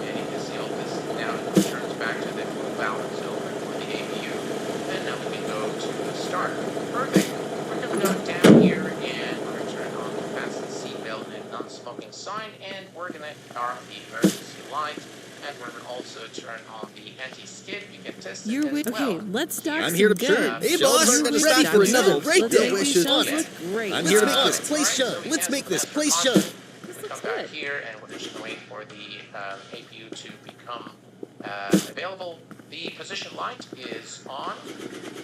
A: and you can see all this now turns back to the full valve is open for the APU. And now we can go to the start. Perfect. We're going to go down here and we're going to turn on the fasten seatbelt and non-smoking sign, and we're going to power up the emergency light. And we're going to also turn on the anti-skid. We can test it
D: You're
A: as
D: with.
A: well.
D: Okay, let's start.
C: I'm here to
D: some
C: turn.
D: guns.
C: Hey,
K: Show
C: boss,
K: us
C: I'm
K: the
C: ready
K: start
C: for
K: gun.
C: another
D: Let's
C: breakdown
D: make these
C: mission.
D: shells look great.
C: I'm
K: Let's
C: here to
K: go.
C: make this place shine.
A: So we
C: Let's
A: have
C: make this
A: the
C: place
A: option.
C: shine.
D: This
A: Come
D: looks
A: back
D: good.
A: here, and we're just going to wait for the APU to become available. The position light is on,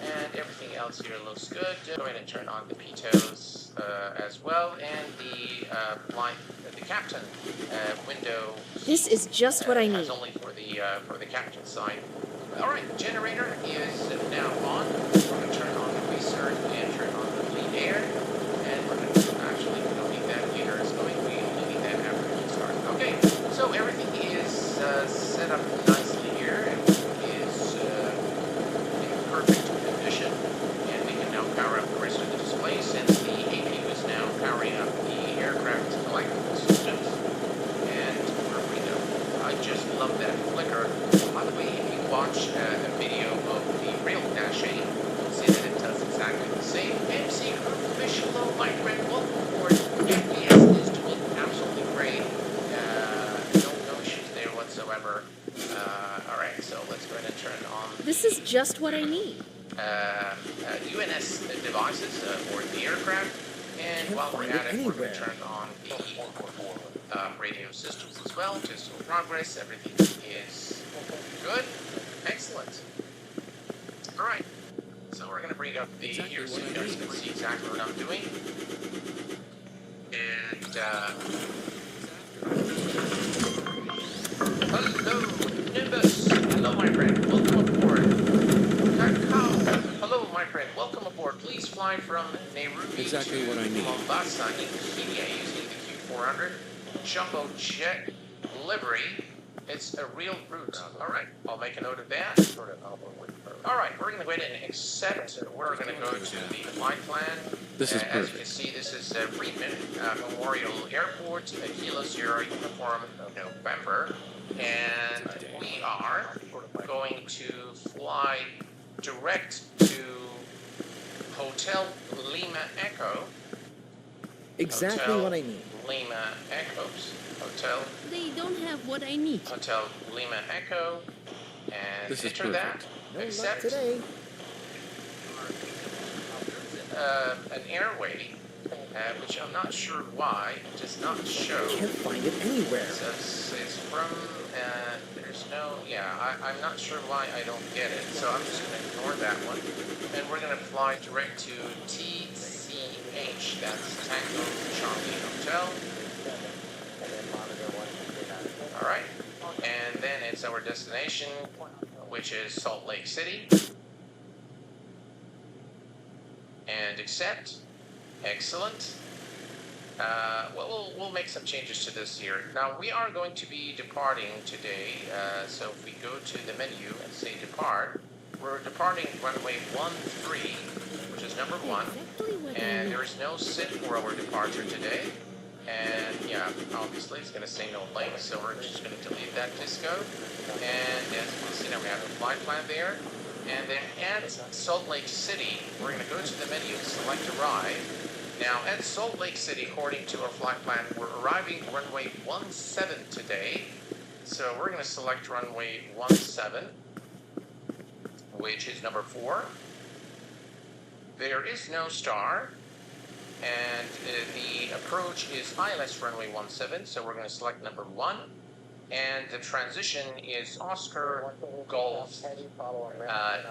A: and everything else here looks good. Go ahead and turn on the pitos as well, and the captain window.
I: This is just what I
A: That's
I: need.
A: only for the captain side. All right, generator is now on. We're going to turn on the research and turn on the clean air, and we're going to actually we don't need that heater is going. We only need that after we start. Okay, so everything is set up nicely here and is in perfect condition, and we can now power up the rest of the display since the APU is now powering up the aircraft electrical systems. And where we go, I just love that flicker. By the way, if you watch a video of the real Dash 8, you'll see that it does exactly the same. MC Group Fish Low, my friend, welcome aboard. FPS is doing absolutely great. No issues there whatsoever. Alright, so let's go ahead and turn on
I: This is just what I need.
A: UNS devices aboard the aircraft. And
C: Can't
A: while we're
C: find
A: at
C: it
A: it, we're going
C: anywhere.
A: to turn on the radio systems as well. Just for progress, everything is good. Excellent. Alright, so we're going to bring up the
J: Exactly
A: here so
J: what
A: you
J: I
A: guys
J: need.
A: can see exactly what I'm doing. And, hello, Nimbus. Hello, my friend. Welcome aboard. Kakao. Hello, my friend. Welcome aboard. Please fly from Nairobi
J: Exactly
A: to
J: what I need.
A: Mombasa in Kenya using the Q400 Jumbo Jet livery. It's a real route. All right, I'll make a note of that. All right, we're going to go ahead and accept. We're going to go to the flight plan.
J: This is
A: As you can
J: perfect.
A: see, this is Freeman Memorial Airport, Kilo Sierra Uniform November, and we are going to fly direct to Hotel Lima Echo.
C: Exactly
A: Hotel
C: what I need.
A: Lima Echoes. Hotel
I: They don't have what I need.
A: Hotel Lima Echo, and
J: This is
A: enter that.
J: perfect.
C: No luck
A: Accept.
C: today.
A: An airway, which I'm not sure why does not show.
C: Can't find it anywhere.
A: It says it's from. There's no. Yeah, I'm not sure why I don't get it. So I'm just going to ignore that one, and we're going to fly direct to TCH. That's Tango Charlie Hotel. All right, and then it's our destination, which is Salt Lake City. And accept. Excellent. Well, we'll make some changes to this here. Now, we are going to be departing today, so if we go to the menu and say depart, we're departing runway 13, which is number 1,
I: Exactly what I
A: and
I: need.
A: there is no sit for our departure today. And yeah, obviously it's going to say no link, so we're just going to delete that disco. And as you can see now, we have a flight plan there. And then at Salt Lake City, we're going to go to the menu and select arrive. Now at Salt Lake City, according to our flight plan, we're arriving runway 17 today. So we're going to select runway 17, which is number 4. There is no star. And the approach is ILS runway 17, so we're going to select number 1. And the transition is Oscar Golf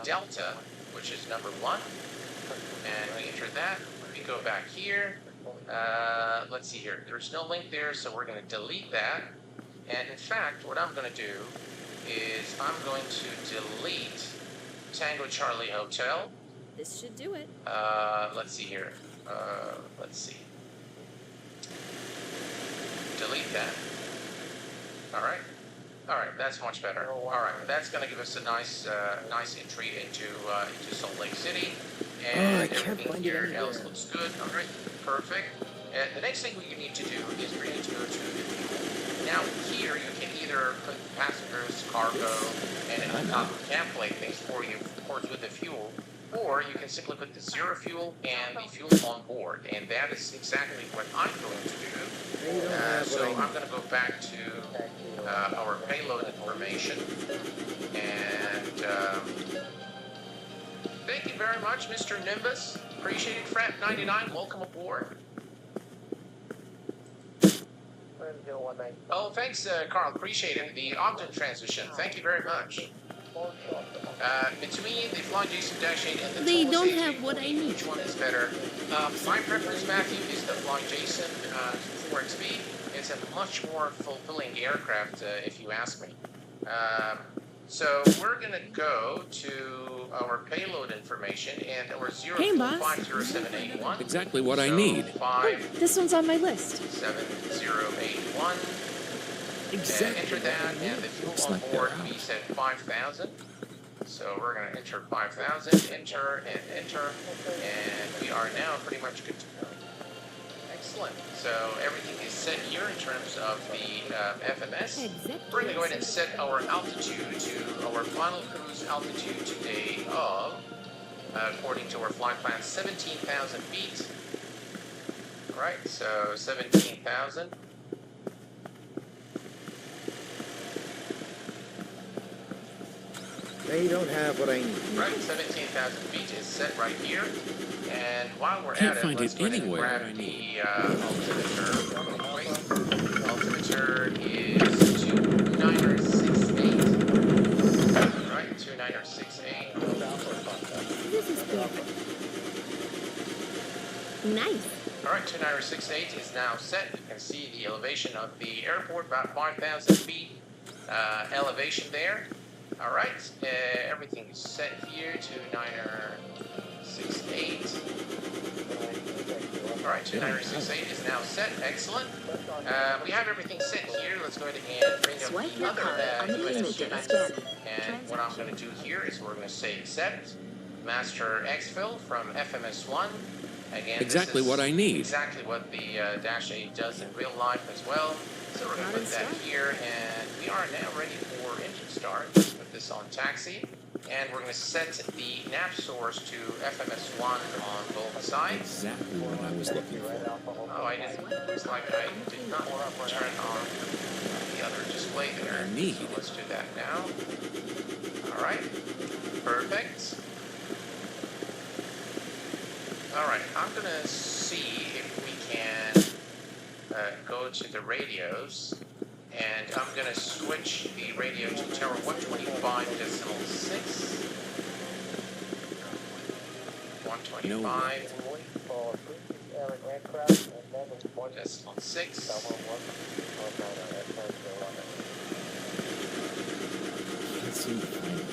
A: Delta, which is number 1. And we enter that. We go back here. Let's see here. There's no link there, so we're going to delete that. And in fact, what I'm going to do is I'm going to delete Tango Charlie Hotel.
I: This should do it.
A: Let's see here. Let's see. Delete that. All right. All right, that's much better. All right, that's going to give us a nice, nice entry into Salt Lake City, and
C: I can't
A: everything
C: find it
A: here else
C: anywhere.
A: looks good. All right, perfect. And the next thing we need to do is we need to go to the fuel. Now here you can either put passengers, cargo, and it will calculate things for you, of course, with the fuel. Or you can simply put the zero fuel and the fuel on board, and that is exactly what I'm going to do. So I'm going to go back to our payload information, and thank you very much, Mr. Nimbus. Appreciate it, Frat 99. Welcome aboard. Oh, thanks, Carl. Appreciate it. The Ogden transition. Thank you very much. Between the Flying Jason Dash 8 and the
I: They
A: Tools
I: don't
A: AJ40,
I: have what I need.
A: which one is better? My preference, Matthew, is the Flying Jason 4XP. It's a much more fulfilling aircraft, if you ask me. So we're going to go to our payload information and our
I: Hey, boss.
A: 050781.
J: Exactly what I need.
A: 57081.
I: This one's on my list.
A: Enter that, and the fuel
G: Looks
A: on
G: like
A: board
G: they're out.
A: we said 5,000. So we're going to enter 5,000, enter, and enter, and we are now pretty much good to go. Excellent. So everything is set here in terms of the FMS. We're going to go ahead and set our altitude to our final cruise altitude today of, according to our flight plan, 17,000 feet. All right, so 17,000.
C: They don't have what I need.
A: Right, 17,000 feet is set right here. And while we're
J: Can't
A: at it,
J: find
A: let's
J: it
A: go ahead and
J: anywhere
A: grab
J: I need.
A: the altimeter. Wait, altimeter is 29068. Right, 29068.
I: This is perfect. Nice.
A: All right, 29068 is now set. You can see the elevation of the airport, about 5,000 feet elevation there. All right, everything is set here, 29068. All right, 29068 is now set. Excellent. We have everything set here. Let's go ahead and bring up the other UNS units. And what I'm going to do here is we're going to say accept. Master exfil from FMS1. Again,
J: Exactly
A: this is
J: what I need.
A: Exactly what the Dash 8 does in real life as well. So we're going to put that here, and we are now ready for engine start. Let's put this on taxi, and we're going to set the nav source to FMS1 on both sides.
G: Exactly what I was looking for.
A: Oh, I didn't. Looks like I did not turn on the other display there.
J: I need.
A: So let's do that now. All right. Perfect. All right. I'm going to see if we can go to the radios, and I'm going to switch the radio to tower 125.6. 125. Decimal 6.
G: Can't seem to find it.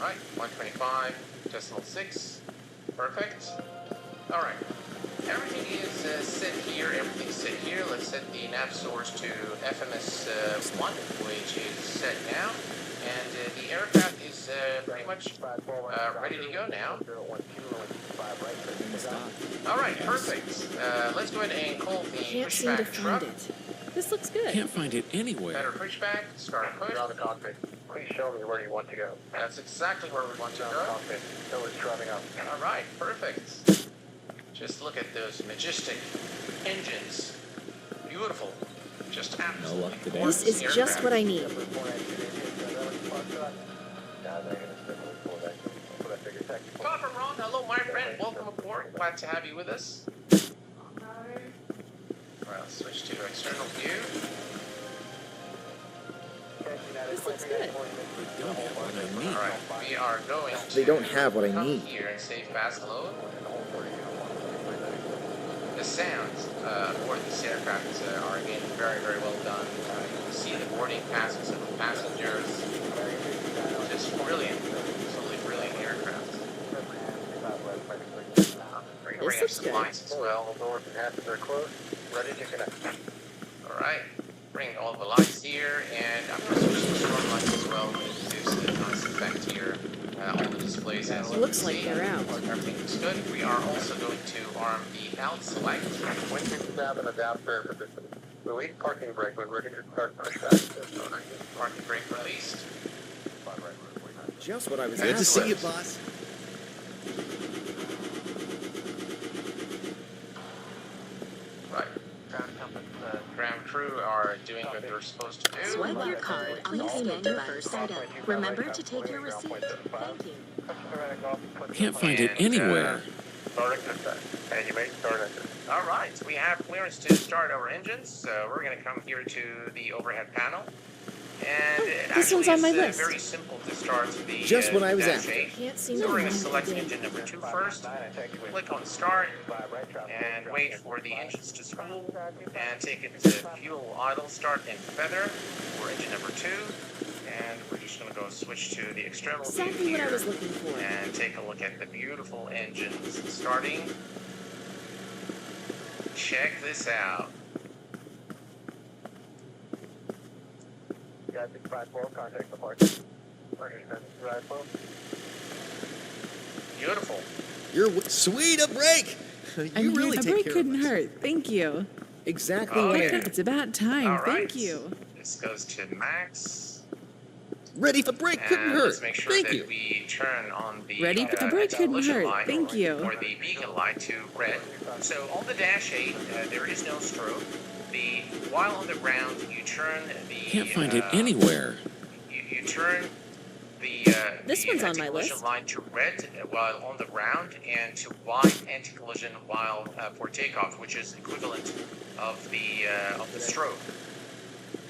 A: Right, 125.6. Perfect. All right. Everything is set here. Everything's set here. Let's set the nav source to FMS1, which is set now. And the aircraft is pretty much ready to go now. All right, perfect. Let's go ahead and call the
D: Can't seem to
A: pushback
D: find
A: truck.
D: it. This looks good.
J: Can't find it anywhere.
A: Better pushback. Start a push.
L: the cockpit. Please show me where you want to go.
A: That's exactly where we want to go.
L: Cockpit. So it's driving up.
A: All right, perfect. Just look at those majestic engines. Beautiful. Just absolutely
G: No luck today.
A: gorgeous
D: This is just what I need.
A: Papa Ron, hello, my friend. Welcome aboard. Glad to have you with us. All right, let's switch to external view.
D: This looks good.
J: They don't have what I
A: All
J: need.
A: right, we are going to
C: They don't have what I
A: come
C: need.
A: here and say fast load. The sounds aboard this aircraft are again very, very well done. You can see the boarding passes of the passengers. Just brilliant, absolutely brilliant aircraft. bring up
D: looks
A: some
D: good.
A: lights as well.
L: All doors and hatches are closed. Ready to connect.
A: All right, bring all the lights here, and I'm going to switch to strong lights as well to produce a nice effect here. All the displays as you
D: Looks
A: can
D: like
A: see.
D: they're out.
A: Everything looks good. We are also going to arm the out select.
L: When you stab an adapter position, release parking brake when ready to start pushback.
A: Parking brake released.
C: Just what I was
K: Good to see you,
A: Excellent.
K: boss.
A: Right. Ground crew are doing what they're supposed to do.
H: Swipe your card on the scan your first item. Remember to take your receipt. Thank you.
J: Can't find it anywhere.
L: Starting to and you may start engine.
A: All right, we have clearance to start our engines, so we're going to come here to the overhead panel. And it
D: This
A: actually
D: one's on my
A: is
D: list.
A: very simple to start the
C: Just what I was
A: dash
C: after.
A: 8.
D: Can't seem
A: So
D: to
A: we're going to
D: find
A: select
D: it.
A: engine number 2 first, click on start, and wait for the engines to spool, and take it to fuel idle, start and feather for engine number 2. And we're just going to go switch to the external view
D: Exactly what I
A: here
D: was looking for.
A: and take a look at the beautiful engines starting. Check this out.
L: Guys, 654, contact the park. Understand, right, folks?
A: Beautiful.
C: You're sweet, a break. You really
D: A
C: take
D: break
C: care
D: couldn't
C: of us.
D: hurt. Thank you.
C: Exactly
A: Oh,
C: what
A: yeah.
C: I need.
D: It's about time.
A: All right.
D: Thank you.
A: This goes to max.
C: Ready for break couldn't
A: And
C: hurt.
A: let's make sure
C: Thank
A: that
C: you.
A: we turn on the
D: Ready? A break couldn't
A: collision
D: hurt.
A: light
D: Thank you.
A: or the beacon light to red. So on the dash 8, there is no strobe. While on the ground, you turn the
J: Can't find it anywhere.
A: You turn the
D: This
A: the
D: one's on my
A: anti-collision
D: list.
A: line to red while on the ground, and to white anti-collision while for takeoff, which is equivalent of the strobe.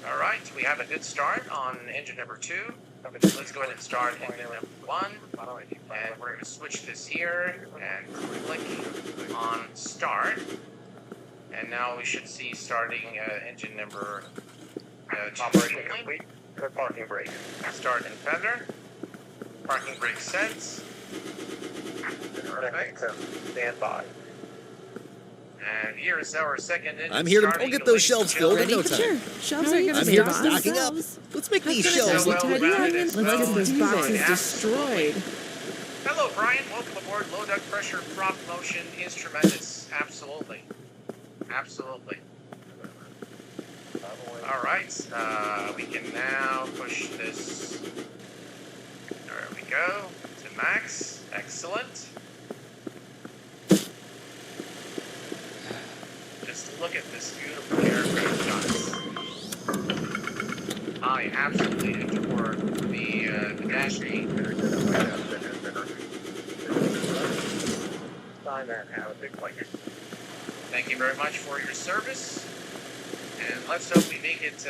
A: All right, we have a good start on engine number 2. Let's go ahead and start engine number 1, and we're going to switch this here and click on start. And now we should see starting engine number 2.
L: Operation complete. Good parking brake.
A: Start and feather. Parking brake sets. Perfect.
L: Stand by.
A: And here is our second engine.
C: I'm here to
A: starting,
C: go get those
A: ladies and
C: shelves filled in
A: gentlemen.
C: no
D: Sure.
C: time.
D: Shelves How are are you gonna
C: I'm
D: stay
C: here
D: by
C: stocking up.
D: themselves?
C: Let's make these
D: How
C: shelves
A: so
C: look
A: well
D: tidy up.
A: rounded
D: Let's
A: as well.
D: get this
A: It's
D: box
A: fine.
D: is destroyed.
A: Hello, Brian. Welcome aboard. Low duct pressure prop motion is tremendous. Absolutely. Absolutely. All right. We can now push this. There we go. To max. Excellent. Just look at this beautiful aircraft, guys. I absolutely adore the Dash 8.
L: Sign that and have a big blanket.
A: Thank you very much for your service. And let's hope we make it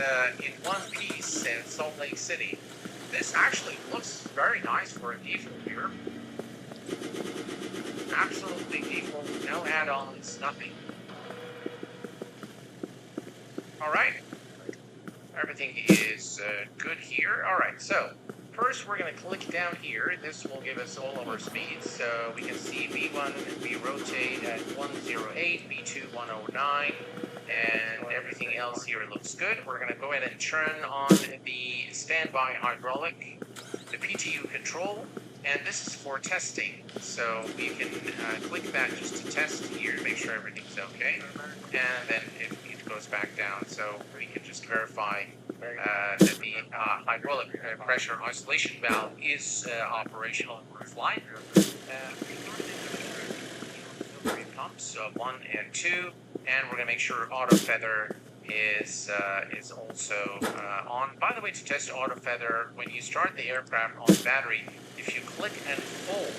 A: in one piece in Salt Lake City. This actually looks very nice for a diesel here. Absolutely diesel, no add-ons, nothing. Alright. Everything is good here. Alright, so first we're going to click down here. This will give us all of our speeds. So we can see V1, we rotate at 108, V2 109, and everything else here looks good. We're going to go ahead and turn on the standby hydraulic, the PTU control, and this is for testing. So we can click that just to test here to make sure everything's okay, and then it goes back down. So we can just verify that the hydraulic pressure isolation valve is operational for flight. Pumps 1 and 2, and we're going to make sure auto feather is also on. By the way, to test auto feather, when you start the aircraft on battery, if you click and hold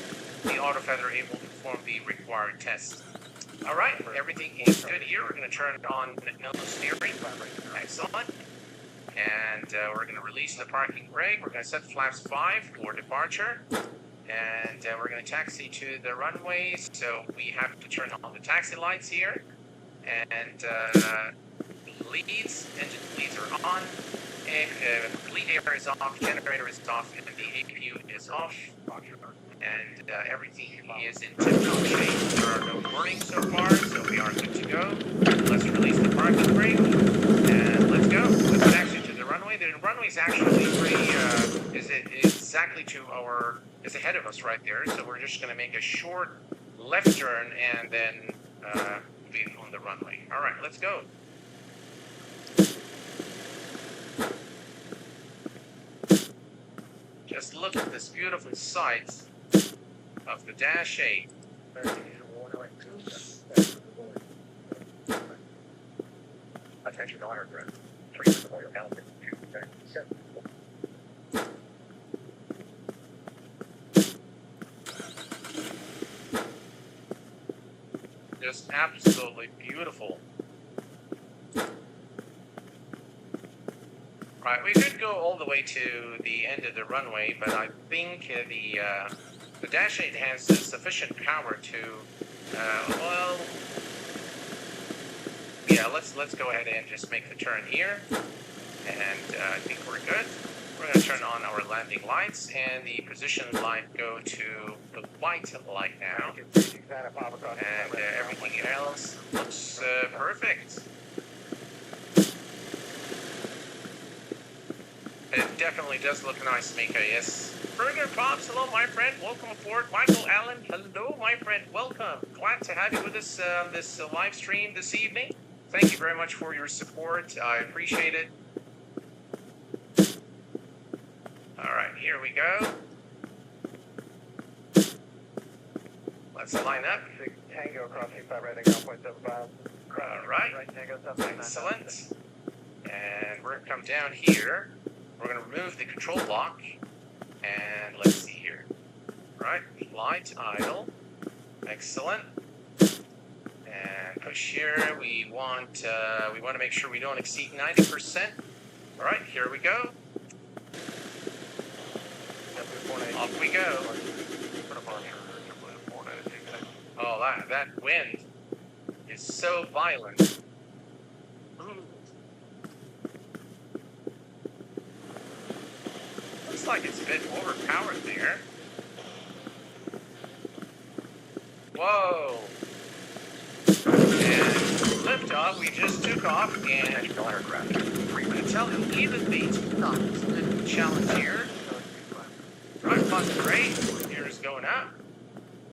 A: the auto feather, it will perform the required test. All right, everything is good here. We're going to turn on nose steering. Excellent. And we're going to release the parking brake. We're going to set flaps 5 for departure. And we're going to taxi to the runways. So we have to turn on the taxi lights here. And leads, engine leads are on. And bleed air is off, generator is off, and the APU is off. and everything is in tip-top shape. There are no warnings so far, so we are good to go. Let's release the parking brake, and let's go. Let's get actually to the runway. The runway is actually pretty, is exactly to our, is ahead of us right there, so we're just going to make a short left turn and then be on the runway. All right, let's go. Just look at this beautiful sight of the Dash 8.
L: Attention to aircraft. Please deploy your Alpha 297.
A: Just absolutely beautiful. Right, we could go all the way to the end of the runway, but I think the Dash 8 has sufficient power to, well, yeah, let's go ahead and just make the turn here, and I think we're good. We're going to turn on our landing lights, and the position light go to the white light now, and everything else looks perfect. It definitely does look nice, Mika, yes. Burger Pops, hello, my friend. Welcome aboard. Michael Allen, hello, my friend. Welcome. Glad to have you with us on this live stream this evening. Thank you very much for your support. I appreciate it. All right, here we go. Let's line up.
L: Tango crossing 5 right, 1.75.
A: All right. Excellent. And we're going to come down here. We're going to remove the control lock. And let's see here. All right, flight idle. Excellent. And push here. We want to make sure we don't exceed 90%. All right, here we go. Off we go. Oh, that wind is so violent. Looks like it's a bit overpowered there. Whoa. And liftoff, we just took off, and I'm going to tell you, even the takeoff is a bit of a challenge here. Right, plus great. Here's going up.